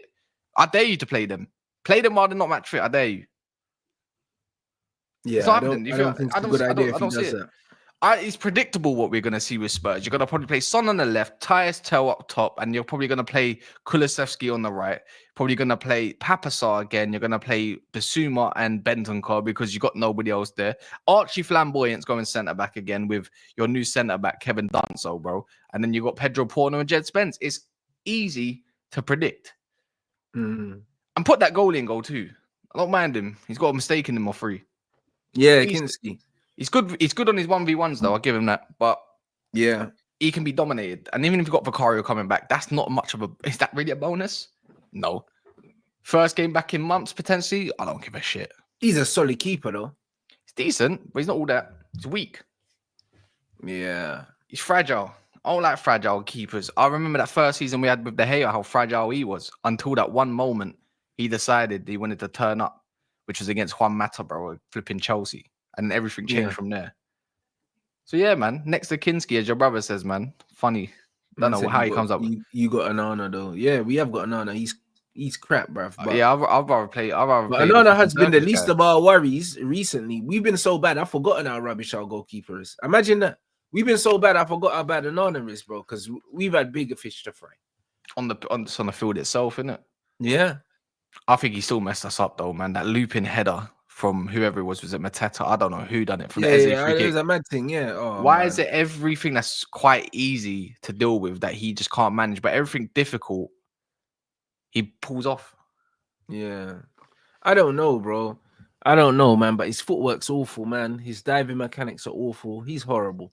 I dare you to play them. Play them while they're not match fit. I dare you. It's Yeah, not happening. I don't think it's a good idea if I he don't see does it. that. It's predictable what we're going to see with Spurs. You're going to probably play Son on the left, Tyus Tell up top, and you're probably going to play Kulusevski on the right. Probably going to play Papasar again. You're going to play Basuma and Bentancur because you got nobody else there. Archie Flamboyant's going centre back again with your new centre back Kevin Danso, bro. And then you got Pedro Porno and Jed Spence. It's easy to predict. Mm. And put that goalie in goal too. I don't mind him. He's got a mistake in him or 3. Yeah, Kinski. He's good. He's good on his 1v1s though. I'll give him that. But yeah, he can be dominated. And even if you've got Vicario coming back, that's not much of a. Is that really a bonus? No. First game back in months potentially. I don't give a shit. He's a solid keeper though. He's decent, but he's not all that. He's weak. Yeah, he's fragile. I don't like fragile keepers. I remember that first season we had with De Gea, how fragile he was until that one moment he decided he wanted to turn up, which was against Juan Mata, bro, flipping Chelsea. And everything changed from there. So yeah, man. Next to Kinski, as your brother says, man. Funny. Don't know how he comes up. You got Anana though. Yeah, we have got Anana. He's crap, bruv. But yeah, I'd rather play. But Anana has been the least of our worries recently. We've been so bad. I've forgotten how rubbish our goalkeeper is. Imagine that. We've been so bad. I forgot how bad Anana is, bro. Because we've had bigger fish to fry. On the field itself, isn't it? Yeah. I think he still messed us up though, man. That looping header from whoever it was it Mateta? I don't know who done it. From it was a mad thing, yeah. Oh, why is it everything that's quite easy to deal with that he just can't manage, but everything difficult he pulls off? Yeah, I don't know, bro. I don't know, man. But his footwork's awful, man. His diving mechanics are awful. He's horrible.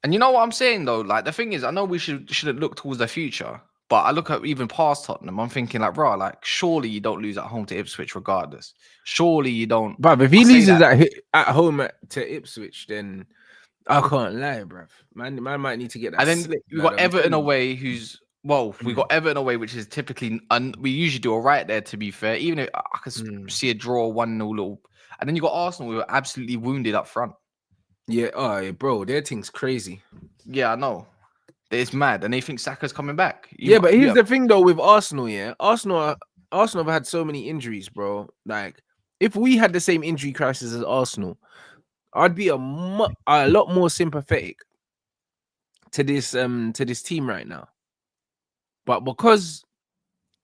And you know what I'm saying though? Like the thing is, I know we shouldn't look towards the future. But I look at even past Tottenham, I'm thinking like, bro, like surely you don't lose at home to Ipswich regardless. Surely you don't. But if he loses at home to Ipswich, then I can't lie, bruv. Man might need to get that. And then we got Everton away, we got Everton away, which is typically, we usually do all right there, to be fair. Even if I could see a draw 1-0 little. And then you got Arsenal, we were absolutely wounded up front. Yeah, bro, their thing's crazy. Yeah, I know. It's mad, and they think Saka's coming back. But here's the thing, though, with Arsenal. Yeah, Arsenal have had so many injuries, bro. Like, if we had the same injury crisis as Arsenal, I'd be a lot more sympathetic to this team right now. But because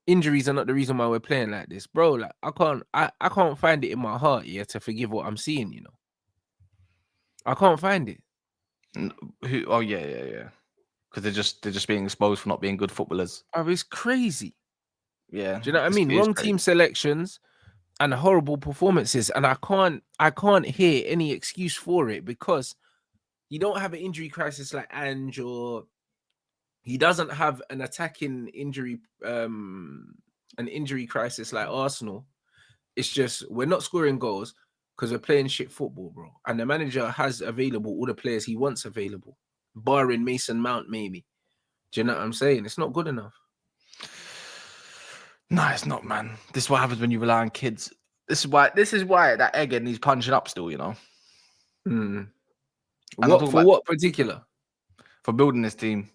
injuries are not the reason why we're playing like this, bro, like I can't find it in my heart, to forgive what I'm seeing. You know, I can't find it. Oh yeah. Because they're just being exposed for not being good footballers. Oh, it's crazy. Yeah. Do you know what I mean? Wrong team selections and horrible performances. And I can't hear any excuse for it because you don't have an injury crisis like Ange, or he doesn't have an attacking injury, an injury crisis like Arsenal. It's just we're not scoring goals because we're playing shit football, bro. And the manager has available all the players he wants available, barring Mason Mount, maybe. Do you know what I'm saying? It's not good enough. No, it's not, man. This is what happens when you rely on kids. This is why that Egan needs punching up still, you know. What particular? For building this team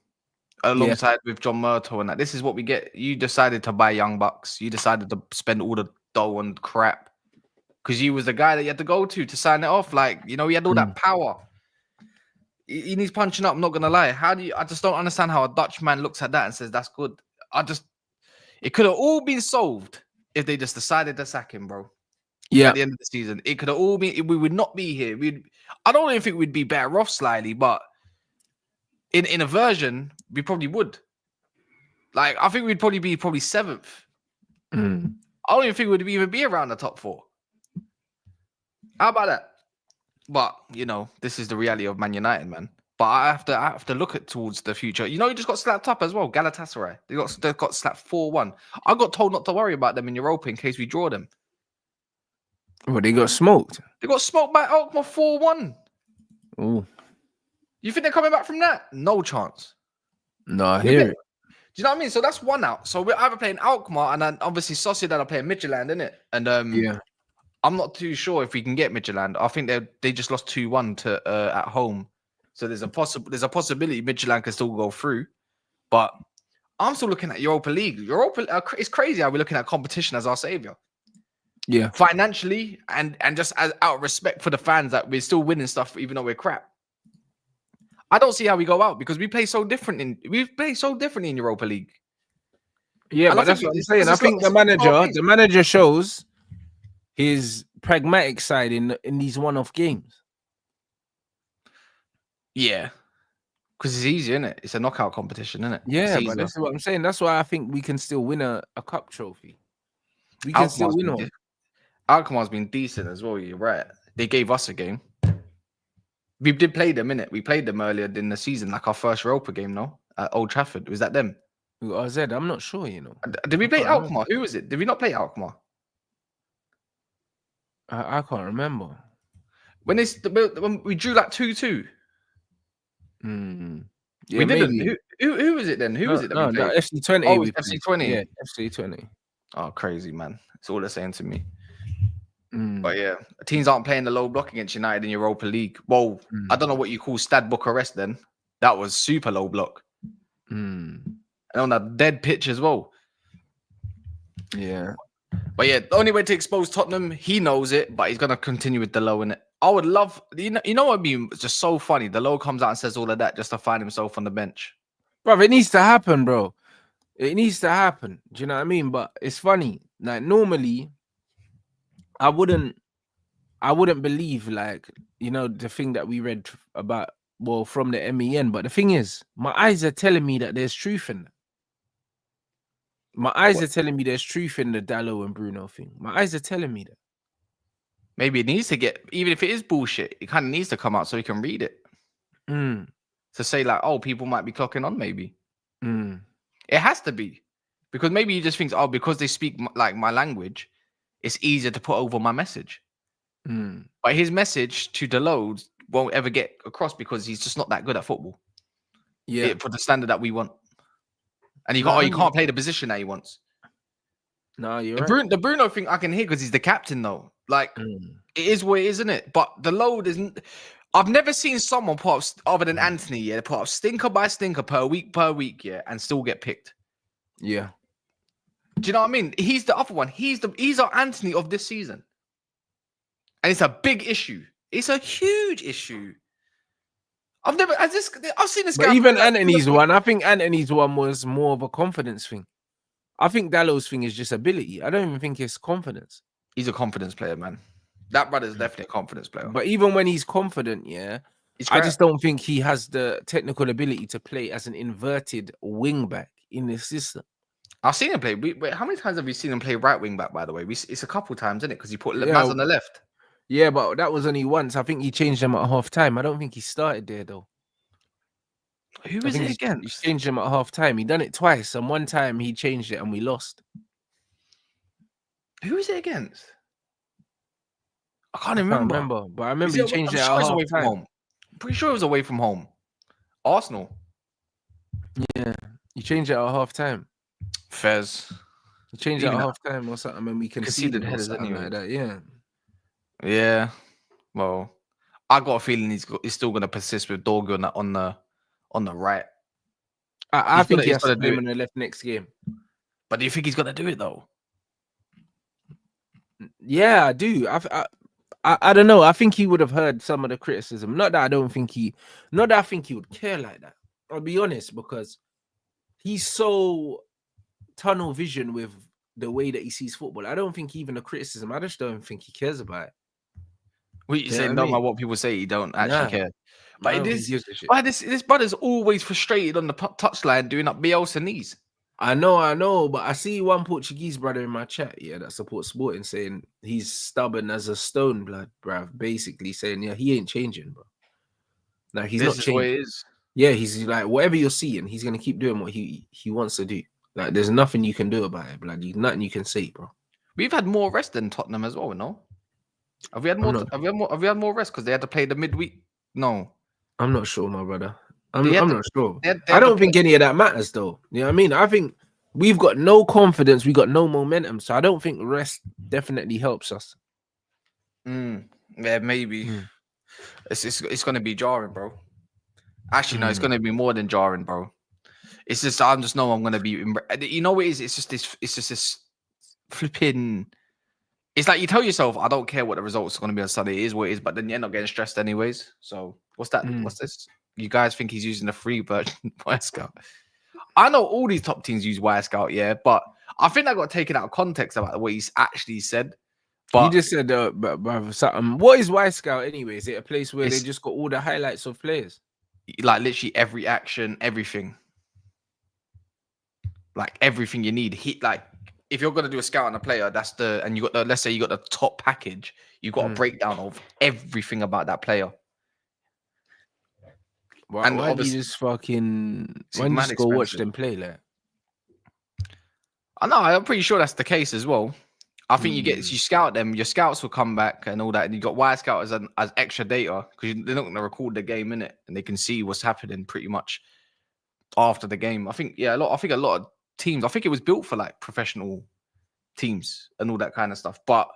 alongside with John Murtough and that. This is what we get. You decided to buy young bucks. You decided to spend all the dough and crap because you was the guy that you had to go to sign it off. Like, you know, he had all that power. He needs punching up. I'm not gonna lie. I just don't understand how a Dutch man looks at that and says that's good. It could have all been solved if they just decided to sack him, bro. Yeah. At the end of the season, it could have all been. We would not be here. I don't even think we'd be better off slightly, but in a version, we probably would. Like, I think we'd probably be 7th. I don't even think we'd even be around the top 4. How about that? But you know, this is the reality of Man United, man. But I have to look towards the future. You know, he just got slapped up as well. Galatasaray. They got slapped 4-1. I got told not to worry about them in Europa in case we draw them. Well, they got smoked. They got smoked by Alkmaar 4-1. Oh. You think they're coming back from that? No chance. No, I hear it. Do you know what I mean? So that's one out. So we're either playing Alkmaar and then obviously Sociedad are playing Midtjylland, innit? And I'm not too sure if we can get Midtjylland. I think they just lost 2-1 to at home, so there's a possibility Midtjylland can still go through. But I'm still looking at Europa League. It's crazy how we're looking at competition as our savior. Yeah, financially and just as out of respect for the fans that we're still winning stuff even though we're crap. I don't see how we go out because we play so different in Europa League. yeah, And but that's what I'm saying. I think the manager shows his pragmatic side in these one-off games. Yeah, because it's easy, isn't it? It's a knockout competition, isn't it? Yeah, but that's what I'm saying. That's why I think we can still win a cup trophy. We can still win one. Alkmaar's been decent as well. You're right. They gave us a game. We did play them, innit? We played them earlier in the season, like our first Europa game, no? At Old Trafford. Was that them? AZ, I'm not sure, you know. Did we play Alkmaar? Who was it? Did we not play Alkmaar? I can't remember. When we drew like 2-2. Yeah, we didn't. maybe. Who was it then? Who was it that we played? FC20. Oh, FC20. Yeah, FC20. Oh, crazy, man. That's all they're saying to me. But yeah, teams aren't playing the low block against United in Europa League. Well, I don't know what you call Stade Bucharest then. That was super low block. And on that dead pitch as well. Yeah. But yeah, the only way to expose Tottenham, he knows it, but he's going to continue with the low in it. I would love, you know what I mean? It's just so funny. The low comes out and says all of that just to find himself on the bench. Bro, it needs to happen, bro. It needs to happen. Do you know what I mean? But it's funny. Like, normally, I wouldn't believe, like, you know, the thing that we read about, well, from the MEN. But the thing is, my eyes are telling me that there's truth in that. My eyes are telling me there's truth in the Dallo and Bruno thing. My eyes are telling me that. Maybe it needs to get, even if it is bullshit, it kind of needs to come out so we can read it. To say like, oh, people might be clocking on, maybe. It has to be. Because maybe he just thinks, oh, because they speak like my language, it's easier to put over my message. But his message to Dalot won't ever get across because he's just not that good at football. Yeah, for the standard that we want. And you can't play the position that he wants. No, you're right. The Bruno thing I can hear because he's the captain, though. Like, it is what it is, isn't it? But the load isn't. I've never seen someone put up, other than Anthony, put up stinker by stinker per week, and still get picked. Yeah. Do you know what I mean? He's the other one. He's our Anthony of this season. And it's a big issue. It's a huge issue. I've seen this guy. But even Anthony's one, I think Anthony's one was more of a confidence thing. I think Dallow's thing is just ability. I don't even think it's confidence. He's a confidence player, man. That brother's definitely a confidence player. But even when he's confident, I just don't think he has the technical ability to play as an inverted wing back in this system. I've seen him play. Wait, how many times have we seen him play right wing back, by the way? It's a couple times, isn't it? Because he put Maz on the left. Yeah, but that was only once. I think he changed him at half time. I don't think he started there, though. Who was it against? He changed him at half time. He done it twice, and one time he changed it and we lost. Who was it against? I can't remember. But I remember he changed it at half time. I'm pretty sure it was away from home. Arsenal. Yeah, he changed it at half time. Fez. He changed it at half time or something, and we conceded headers anyway. Like that. Yeah. Yeah. Well, I got a feeling he's still going to persist with Dorgu on the right. I think he has to play him on the left next game. But do you think he's going to do it though? Yeah, I do. I don't know. I think he would have heard some of the criticism. Not that I think he would care like that. I'll be honest, because he's so tunnel vision with the way that he sees football. I don't think even the criticism, I just don't think he cares about it. Well, you say no matter what people say, you don't actually care. But it is. This brother's always frustrated on the touchline doing up Bielsa knees. I know, but I see one Portuguese brother in my chat, that supports Sporting, saying he's stubborn as a stone, blood, bruv. Basically saying, he ain't changing, bro. Like he's not changing. What it is. Yeah, he's like, whatever you're seeing, he's gonna keep doing what he wants to do. Like, there's nothing you can do about it, blood. Nothing you can say, bro. We've had more rest than Tottenham as well, no? Have we had more? Have we had more rest because they had to play the midweek? No, I'm not sure, my brother. I'm not sure. I don't think any of that matters, though. You know what I mean? I think we've got no confidence. We got no momentum. So I don't think rest definitely helps us. Yeah, maybe. Mm. It's gonna be jarring, bro. Actually, no, it's Mm. gonna be more than jarring, bro. It's just I'm just know I'm gonna be. You know what it is? It's just this. It's just this flipping. It's like you tell yourself, I don't care what the results are gonna be on Sunday. It is what it is, but then you end up getting stressed anyways. So what's that? Mm. What's this? You guys think he's using the free version Y Scout? I know all these top teams use Y Scout, yeah, but I think that got taken out of context about what he's actually said. You But just said, but something. What is Y Scout anyway? Is it a place where they it's just got all the highlights of players? like literally every action, everything. Like everything you need. Like if you're gonna do a scout on a player, and you got the let's say you got the top package, you got a breakdown of everything about that player. And Why do you obviously, just fucking? it's Why don't you mad just go watch expensive. them play? Like, I know. I'm pretty sure that's the case as well. I think you scout them. Your scouts will come back and all that, and you got Y Scout as extra data because they're not going to record the game in it, and they can see what's happening pretty much after the game. I think a lot of teams. I think it was built for like professional teams and all that kind of stuff. But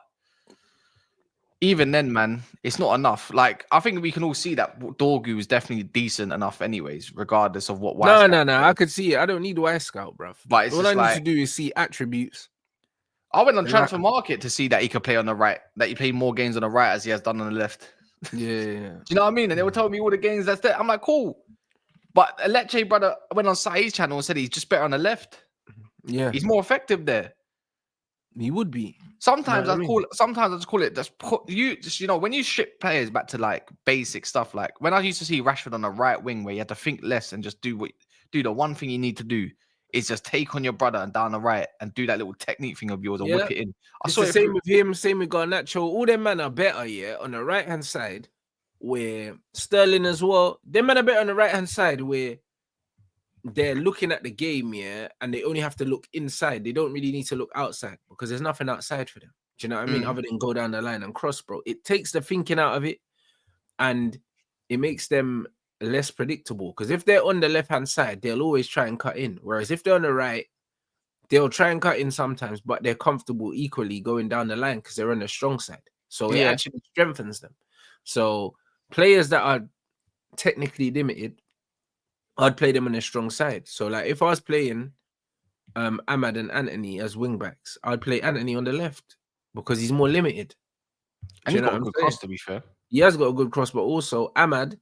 even then, man, it's not enough. Like I think we can all see that Dorgu is definitely decent enough, anyways, regardless of what Y Scout. No. I could see it. I don't need Y Scout, bruv. But it's All just I need like to do is see attributes. I went on And transfer market to see that he could play on the right, that he played more games on the right as he has done on the left. Yeah. Do you know what I mean? And they were telling me all the games that's there. I'm like, cool. But Lecce brother went on Saeed's channel and said he's just better on the left. Yeah. He's more effective there. He would be. Sometimes I mean? Sometimes I just call it when you strip players back to like basic stuff. Like when I used to see Rashford on the right wing where you had to think less and just do the one thing you need to do is just take on your brother and down the right and do that little technique thing of yours and whip it in. It's the same with him, same with Garnacho. All them men are better, yeah, on the right hand side, where Sterling as well. Them men are better on the right hand side where they're looking at the game, yeah, and they only have to look inside. They don't really need to look outside because there's nothing outside for them. Do you know what I mean? Other than go down the line and cross, bro. It takes the thinking out of it and it makes them less predictable. Because if they're on the left hand side, they'll always try and cut in. Whereas if they're on the right, they'll try and cut in sometimes, but they're comfortable equally going down the line because they're on the strong side. So it actually strengthens them. So players that are technically limited, I'd play them on the strong side. So like if I was playing Ahmad and Anthony as wing backs, I'd play Anthony on the left because he's more limited. And he's got a good cross, to be fair. He has got a good cross, but also Ahmad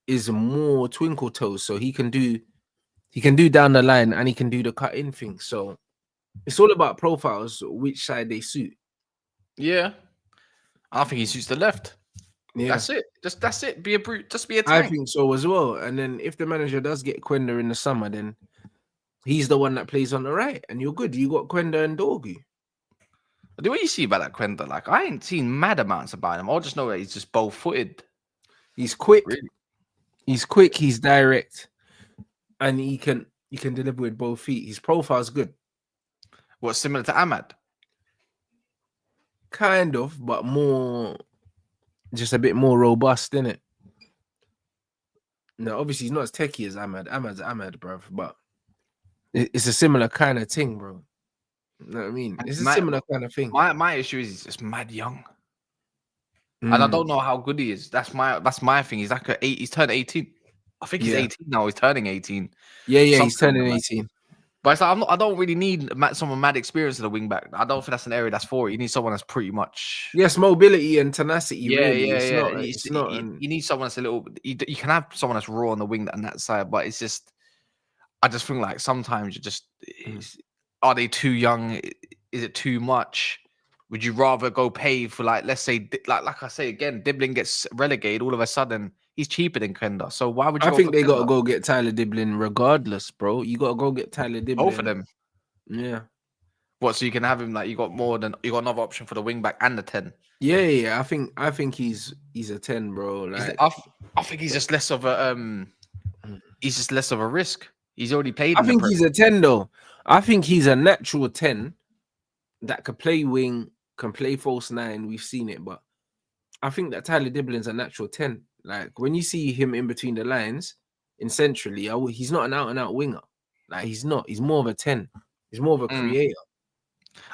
is more twinkle toes, so he can do down the line and he can do the cut in thing. So it's all about profiles, which side they suit. Yeah, I think he suits the left. Yeah, that's it. That's it. Be a brute. Just be a tank. I think so as well. And then if the manager does get Quenda in the summer, then he's the one that plays on the right, and you're good. You got Quenda and Dorgu. The way you see about that Quenda, like I ain't seen mad amounts about him. I just know that he's just bow-footed. He's quick. Really? He's quick. He's direct, and he can deliver with both feet. His profile's good. What's similar to Ahmad? Kind of, but more, just a bit more robust, innit? No, obviously he's not as techie as Ahmad. Ahmad's Ahmad, bro, but it's a similar kind of thing, bro. You know what I mean? It's a similar kind of thing. My issue is he's just mad young. And I don't know how good he is. That's my thing. He's like he's turned 18. I think he's 18 now. He's turning 18. Yeah, he's turning 18. But it's like I don't really need someone mad experience in the wing back. I don't think that's an area that's for it. You need someone that's pretty much mobility and tenacity. Yeah, really. You need someone that's a little. You can have someone that's raw on the wing and that side, but it's just. I just think like sometimes you just are they too young? Is it too much? Would you rather go pay for like let's say like I say again, Diblin gets relegated all of a sudden. He's cheaper than Kenda. So why would you? I think they got to go get Tyler Diblin regardless, bro. You got to go get Tyler Diblin. Both of them. Yeah. What? So you can have him like you got another option for the wing back and the 10. Yeah. I think he's a 10, bro. Like I think he's just less of a risk. He's already played. I think he's a 10 though. I think he's a natural 10 that could play wing, can play false 9. We've seen it, but I think that Tyler Diblin's a natural 10. Like when you see him in between the lines in centrally, he's not an out and out winger. Like he's not. He's more of a 10. He's more of a creator.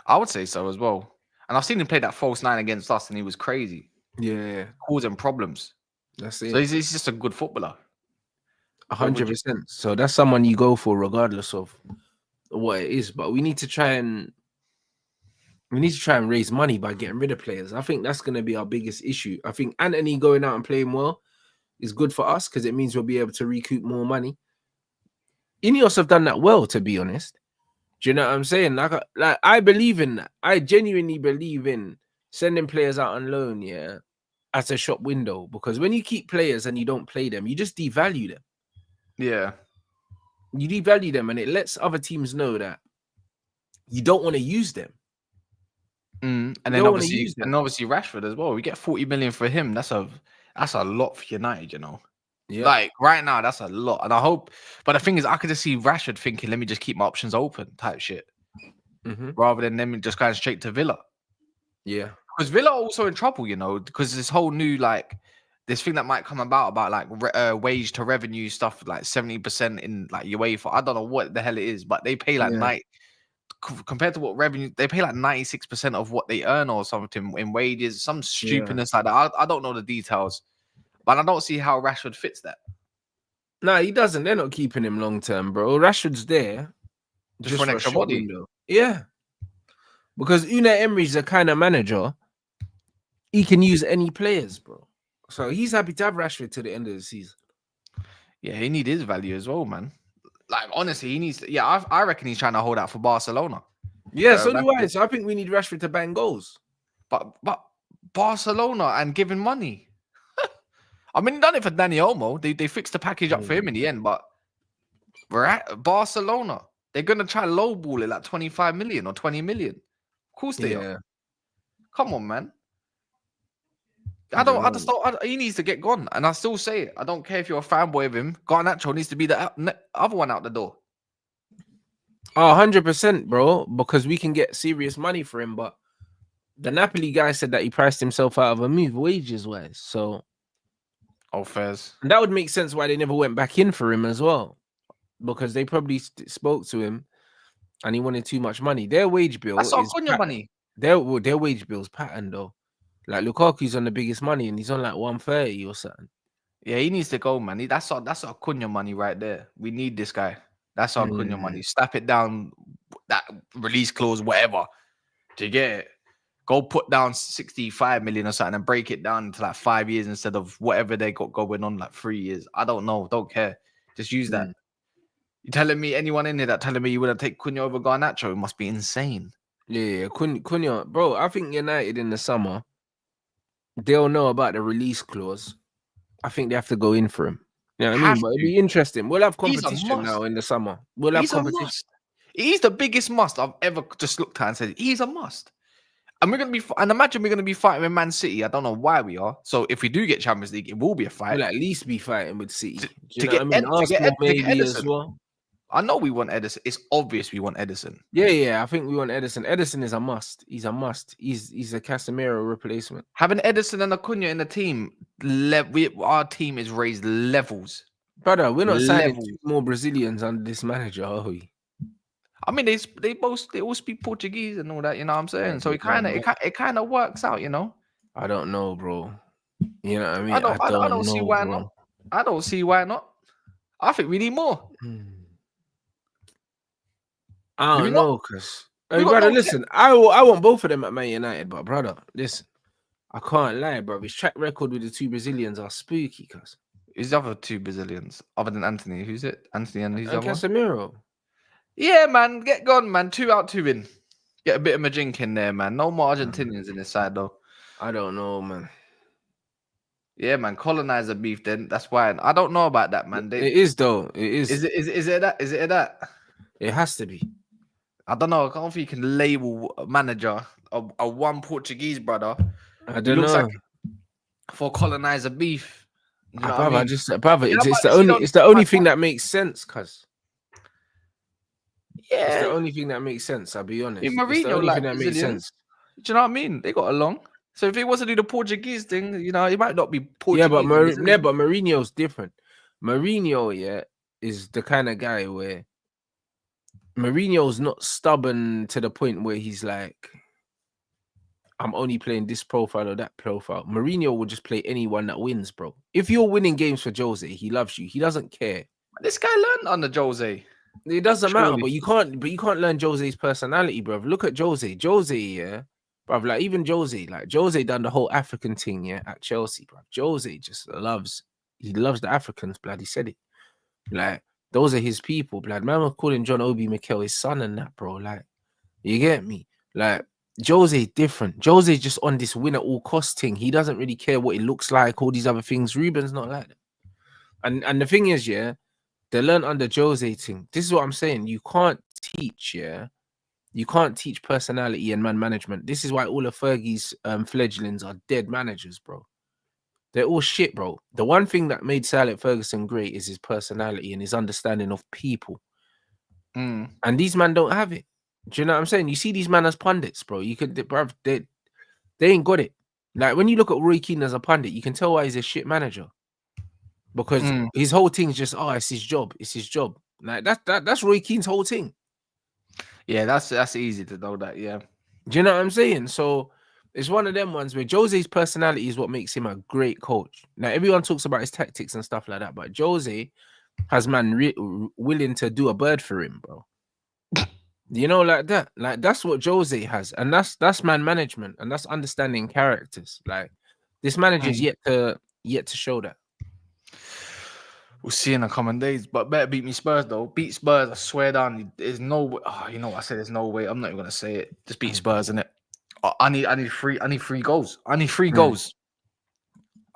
I would say so as well. And I've seen him play that false 9 against us, and he was crazy, Yeah, causing problems. that's So it. he's just a good footballer. 100%. So that's someone you go for regardless of what it is. But we need to try and raise money by getting rid of players. I think that's going to be our biggest issue. I think Anthony going out and playing well is good for us because it means we'll be able to recoup more money. Ineos have done that well, to be honest. Do you know what I'm saying? Like I believe in that. I genuinely believe in sending players out on loan, yeah, as a shop window. Because when you keep players and you don't play them, you just devalue them. Yeah. You devalue them, and it lets other teams know that you don't want to use them. And You then don't want to use obviously Rashford as well. We get 40 million for him. That's a lot for United, you know. Yeah. Like right now, that's a lot. And I hope, but the thing is, I could just see Rashford thinking, let me just keep my options open type shit. Rather than them just going straight to Villa. Yeah. Because Villa are also in trouble, you know, because this whole new this thing that might come about like wage to revenue stuff, like 70% in like UEFA. I don't know what the hell it is, but they pay like compared to what revenue they pay like 96% of what they earn or something in wages, some stupidness like that. I don't know the details, but I don't see how Rashford fits that. No, he doesn't. They're not keeping him long term, bro. Rashford's there just for an extra body. Window. Yeah. Because Unai Emery's the kind of manager, he can use any players, bro. So he's happy to have Rashford to the end of the season. Yeah, he needs his value as well, man. Like, honestly, he needs to, I reckon he's trying to hold out for Barcelona. Yeah, so do I. So I think we need Rashford to bang goals. But Barcelona and giving money. I mean, done it for Dani Olmo. They fixed the package up for him in the end, but we're at Barcelona. They're going to try lowball it like 25 million or 20 million. Of course they are. Come on, man. He needs to get gone. And I still say it. I don't care if you're a fanboy of him. Garnacho needs to be the other one out the door. 100%, bro. Because we can get serious money for him. But the Napoli guy said that he priced himself out of a move wages-wise. So, fairs. And that would make sense why they never went back in for him as well. Because they probably spoke to him and he wanted too much money. Their wage bill is money. Their wage bill's patterned though. Like Lukaku's on the biggest money and he's on like 130 or something. Yeah, he needs to go, man. That's our Cunha money right there. We need this guy. That's our Cunha money. Slap it down, that release clause, whatever, to get it. Go put down 65 million or something and break it down to like 5 years instead of whatever they got going on like 3 years. I don't know. Don't care. Just use that. You telling me anyone in here that telling me you wouldn't take Cunha over Garnacho? It must be insane. Yeah, Cunha, bro. I think United in the summer, they'll know about the release clause. I think they have to go in for him. You know what I mean? But it'll be interesting. We'll have competition now in the summer. We'll have competition. He's the biggest must I've ever just looked at and said he's a must. And imagine we're gonna be fighting with Man City. I don't know why we are. So if we do get Champions League, it will be a fight. We'll at least be fighting with City to get Edison as well. I know we want Edison. It's obvious we want Edison. Yeah. I think we want Edison. Edison is a must. He's a must. He's a Casemiro replacement. Having Edison and Acuna in the team, our team is raised levels. Brother, we're not signing 2 more Brazilians under this manager, are we? I mean, they all speak Portuguese and all that. You know what I'm saying? So it kind of works out. You know. I don't know, bro. You know what I mean? I don't see why not. I don't see why not. I think we need more. I don't know, because brother, listen, I want both of them at Man United, but brother, listen, I can't lie, bro. His track record with the 2 Brazilians are spooky, cuz. Who's the other 2 Brazilians other than Anthony? Who's it? Anthony and who's the other Casemiro. Yeah, man, get gone, man. 2 out, 2 in. Get a bit of Majink in there, man. No more Argentinians in this side, though. I don't know, man. Yeah, man. Colonizer beef. Then that's why I don't know about that, man. It is though. It is. Is it that? Is it that? It has to be. I don't know. I don't think you can label a manager a one Portuguese brother. I don't know. Like for colonizer beef. You know brother, I mean? It's the only thing that makes sense, cuz. Yeah. It's the only thing that makes sense, I'll be honest. Yeah, Mourinho, it's the only thing that makes sense. Do you know what I mean? They got along. So if he wants to do the Portuguese thing, you know, he might not be Portuguese. Yeah, but Mourinho's different. Mourinho, is the kind of guy where Mourinho's not stubborn to the point where he's like, I'm only playing this profile or that profile. Mourinho will just play anyone that wins, bro. If you're winning games for Jose, he loves you. He doesn't care. This guy learned under Jose. It doesn't matter, Surely. but you can't learn Jose's personality, bro. Look at Jose. Jose, yeah, bro. Like even Jose, like Jose done the whole African thing, yeah, at Chelsea, bro. Jose just loves the Africans, blood. He said it. Like, those are his people, blood. Man was calling John Obi Mikel his son and that, bro. Like, you get me? Like, Jose different. Jose just on this win at all cost thing. He doesn't really care what it looks like, all these other things. Ruben's not like that. And the thing is, yeah, they learn under Jose thing. This is what I'm saying. You can't teach, yeah. You can't teach personality and man management. This is why all of Fergie's fledglings are dead managers, bro. They're all shit, bro. The one thing that made Sir Alex Ferguson great is his personality and his understanding of people. Mm. And these men don't have it. Do you know what I'm saying? You see these men as pundits, bro. You could, bruv, they ain't got it. Like when you look at Roy Keane as a pundit, you can tell why he's a shit manager. Because his whole thing's just, it's his job. It's his job. Like that's Roy Keane's whole thing. Yeah, that's easy to know that. Yeah. Do you know what I'm saying? So it's one of them ones where Jose's personality is what makes him a great coach. Now everyone talks about his tactics and stuff like that, but Jose has man willing to do a bird for him, bro. You know, like that. Like that's what Jose has, and that's man management, and that's understanding characters. Like this manager's yet to show that. We'll see in the coming days, but better beat me Spurs though. Beat Spurs, I swear down. There's no way. Oh, you know what I said? There's no way. I'm not even gonna say it. Just beat Spurs, innit? I need three goals. I need 3 goals.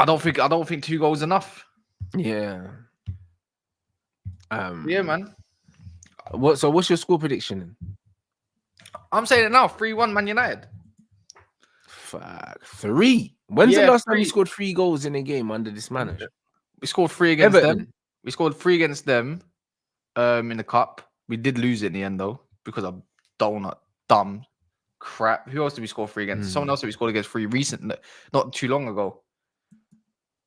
I don't think 2 goals enough. Yeah. Yeah, man. What's your score prediction? I'm saying it now. 3-1 Man United. Fuck. 3. When's the last time you 3. scored 3 goals in a game under this manager? We scored 3 against Everton. them. We scored 3 against them in the cup. We did lose it in the end though because of dumb crap. Who else did we score 3 against? Someone else that we scored against 3 recently, not too long ago.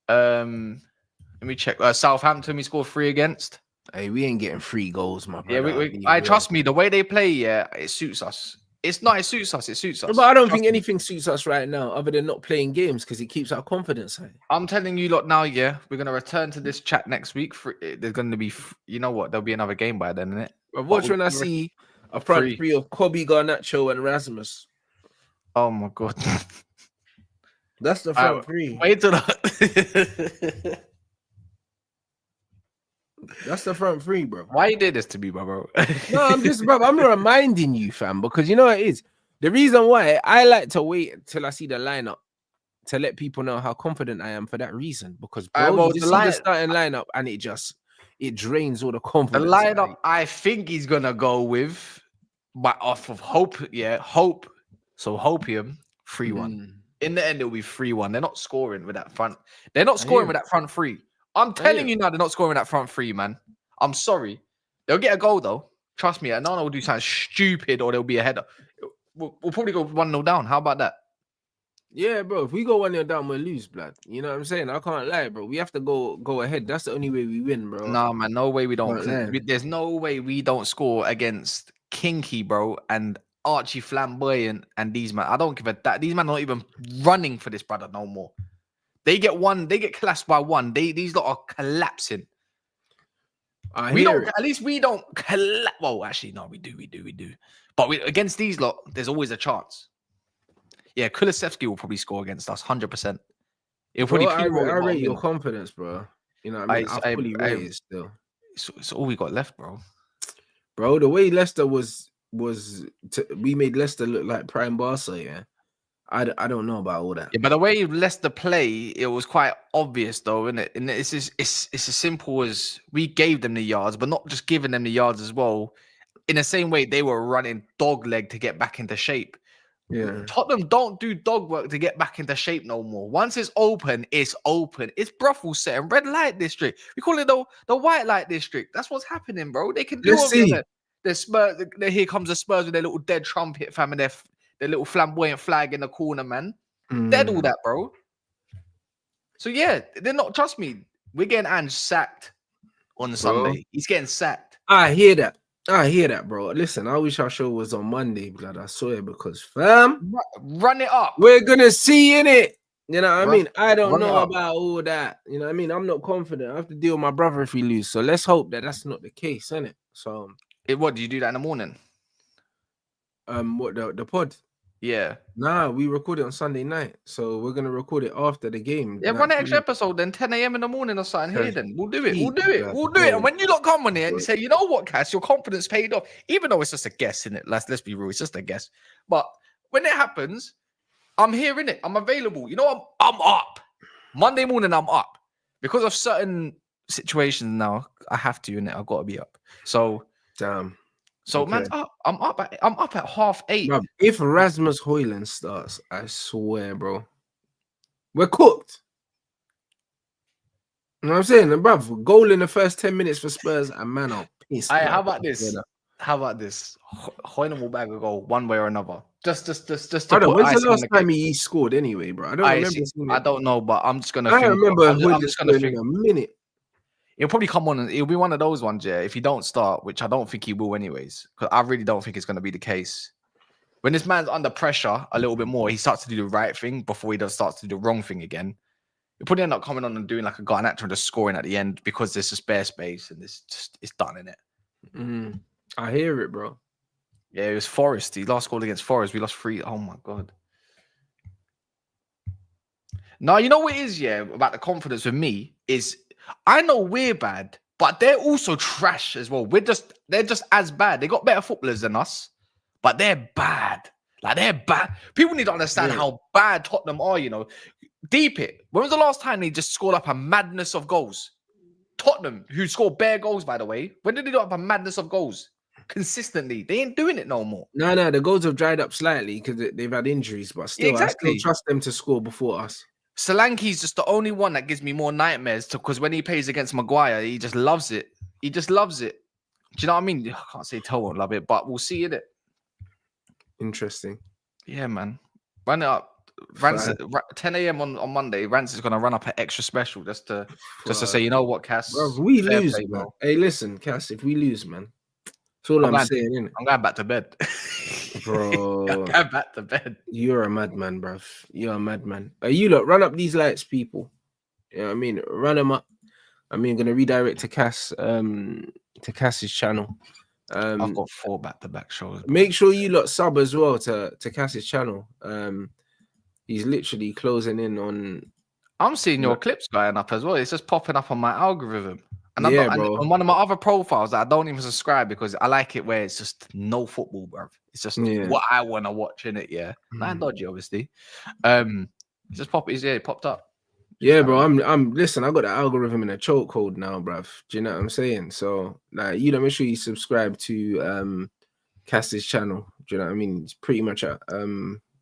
Let me check. Southampton we scored 3 against. Hey, we ain't getting 3 goals, my brother. Yeah, I trust me. The way they play, yeah, it suits us. It suits us. It suits us. But I don't think anything suits us right now, other than not playing games, because it keeps our confidence high. I'm telling you, lot now, yeah, we're gonna return to this chat next week. There's gonna be, you know what? There'll be another game by then, innit? But watch when I see a front 3 of Kobe, Garnacho, and Rasmus. Oh my god, that's the front 3. Wait till the. That's the front 3, bro. Why you did this to me, bro? No, I'm reminding you, fam, because you know what it is. The reason why I like to wait until I see the lineup to let people know how confident I am for that reason. Because bro, you just see the starting lineup and it drains all the confidence. The lineup I think he's gonna go with, but off of hope, yeah, hope. So hopium 3-1. In the end, it'll be 3-1. They're not scoring with that front. They're not scoring with that front 3. I'm telling you now, they're not scoring that front 3, man. I'm sorry. They'll get a goal, though. Trust me. Nana will do something stupid or there'll be a header. We'll probably go 1-0 down. How about that? Yeah, bro. If we go 1-0 down, we'll lose, blood. You know what I'm saying? I can't lie, bro. We have to go ahead. That's the only way we win, bro. No, man. No way we don't. There's no way we don't score against Kinky, bro, and Archie Flamboyant and these man. I don't give a that. These men are not even running for this brother no more. They get collapsed by 1. These lot are collapsing. At least we don't collapse. Well, actually, no, we do. But against these lot, there's always a chance. Yeah, Kulusevski will probably score against us, 100%. It'll probably. I rate your confidence, bro. You know what I mean? I fully rate it still. It's all we got left, bro. Bro, the way Leicester we made Leicester look like prime Barca, yeah. I don't know about all that. Yeah, but the way Leicester play, it was quite obvious, though, isn't it? And it's as simple as we gave them the yards, but not just giving them the yards as well. In the same way, they were running dog leg to get back into shape. Yeah, Tottenham don't do dog work to get back into shape no more. Once it's open, it's open. It's brothel set and red light district. We call it the white light district. That's what's happening, bro. They can do it. The Spurs. Here comes the Spurs with their little dead trumpet, fam, and their little flamboyant flag in the corner, man. Dead all that, bro. So yeah, they're not. Trust me, we're getting Ange sacked on Sunday. He's getting sacked. I hear that. I hear that, bro. Listen, I wish our show was on Monday, blood. I swear, because fam, Run it up. we're gonna see in it. You know what I Run, mean? I don't run it know up. about all that. You know what I mean? I'm not confident. I have to deal with my brother if we lose. So let's hope that that's not the case, innit? So, What do you do that in the morning? what the pod? Yeah. Nah, we record it on Sunday night, so we're gonna record it after the game. Yeah, run an extra episode then 10 a.m. in the morning or something here then. We'll do it. We'll do it. We'll do it. And when you lot come on here and you say, you know what, Cass, your confidence paid off, even though it's just a guess, in it. Let's be real, it's just a guess. But when it happens, I'm here in it. I'm available. You know, I'm up. Monday morning, I'm up. Because of certain situations now, I have to, in it. I've got to be up. So damn. So man's up. I'm up at 8:30. Bro, if Rasmus Højlund starts, I swear, bro, we're cooked. You know what I'm saying? And bruv, goal in the first 10 minutes for Spurs, and man, I'll piss. Hey, how about this? How about this? Højlund will bag a goal one way or another. Just to Brother, put when's ice the on last the time cake. he scored anyway, bro? I don't remember. I don't know, but I'm just gonna. I remember I'm just gonna think in a minute. He'll probably come on and it'll be one of those ones, yeah. If he don't start, which I don't think he will, anyways, because I really don't think it's gonna be the case. When this man's under pressure a little bit more, he starts to do the right thing before he starts to do the wrong thing again. He'll probably end up coming on and doing like a Garnacho and just scoring at the end because there's a spare space and it's done in it. I hear it, bro. Yeah, it was Forest. He last scored against Forest. We lost 3. Oh my god. No, you know what it is, yeah, about the confidence with me is I know we're bad, but they're also trash as well. They're just as bad. They got better footballers than us, but they're bad. Like they're bad. People need to understand how bad Tottenham are, you know. Deep it. When was the last time they just scored up a madness of goals? Tottenham, who scored bare goals, by the way. When did they do up a madness of goals? Consistently. They ain't doing it no more. No, the goals have dried up slightly because they've had injuries, but still, Exactly. I still trust them to score before us. Solanke's just the only one that gives me more nightmares because when he plays against Maguire, he just loves it. He just loves it. Do you know what I mean? I can't say Toe won't love it, but we'll see in it. Interesting. Yeah, man. Run it up. 10 a.m. on Monday. Rance is going to run up an extra special just to say, you know what, Cass? Bro, if we lose, play, man. Hey, listen, Cass, if we lose, man, that's all I'm saying, innit? I'm going back to bed. Bro. I'm going back to bed. You're a madman, bruv. You're a madman. You look, run up these lights, people. You know what I mean? Run them up. I mean, I'm going to redirect to Cass's channel. I've got 4 back-to-back shows. Bro. Make sure you lot sub as well to Cass's channel. He's literally closing in on. I'm seeing your clips going up as well. It's just popping up on my algorithm. And yeah, bro. On one of my other profiles that I don't even subscribe because I like it where it's just no football, bro. It's just what I want to watch in it. Yeah, not dodgy, obviously. Just it popped up. Yeah, bro. I'm listen. I got the algorithm in a chokehold now, bruv. Do you know what I'm saying? So, like, you know, make sure you subscribe to Cass's channel. Do you know what I mean? It's pretty much at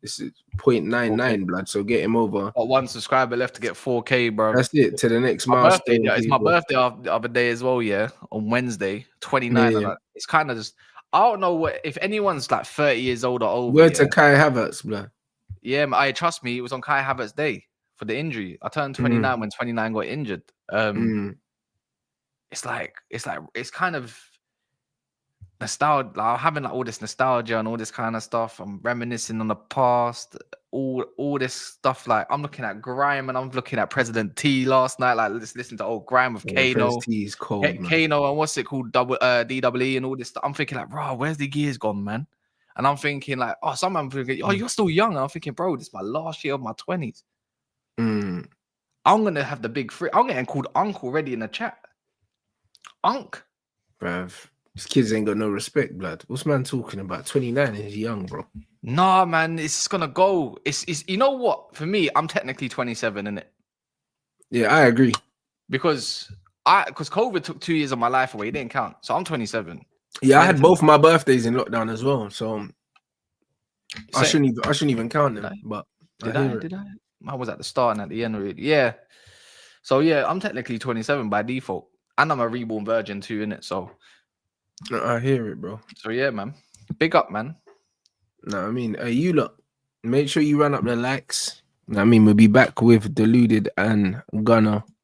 this is 0.99 blood. So get him over. Got 1 subscriber left to get 4K, bro. That's it. To the next milestone. It's my birthday the other day as well. Yeah, on Wednesday, 29. Yeah. It's kind of just. I don't know if anyone's like 30 years old or over. Word to Kai Havertz, blood. Yeah, trust me. It was on Kai Havertz's day for the injury. I turned 29 when 29 got injured. It's kind of nostalgia. Like, I'm having like all this nostalgia and all this kind of stuff. I'm reminiscing on the past. All this stuff. Like I'm looking at Grime and I'm looking at President T last night. Like let's listen to old Grime with Kano. T is cold, Kano and what's it called? DWE and all this stuff. I'm thinking like, bro, where's the gears gone, man? And I'm thinking like, someone thinking, you're still young. And I'm thinking, bro, this is my last year of my 20s. I'm gonna have the big free. I'm getting called Uncle already in the chat. Unc, bruv. These kids ain't got no respect, blood. What's man talking about? 29 is young, bro. Nah, man, it's just gonna go. It's you know what? For me, I'm technically 27, innit? Yeah, I agree. Because COVID took 2 years of my life away. It didn't count. So I'm 27. Yeah, I had both my birthdays in lockdown as well. So I shouldn't even count them. But did I? I was at the start and at the end, really. Yeah. So yeah, I'm technically 27 by default. And I'm a reborn virgin too, innit? So I hear it, bro. So yeah, man. Big up, man. No, I mean, you lot, make sure you run up the likes. I mean, we'll be back with Deluded and Gunner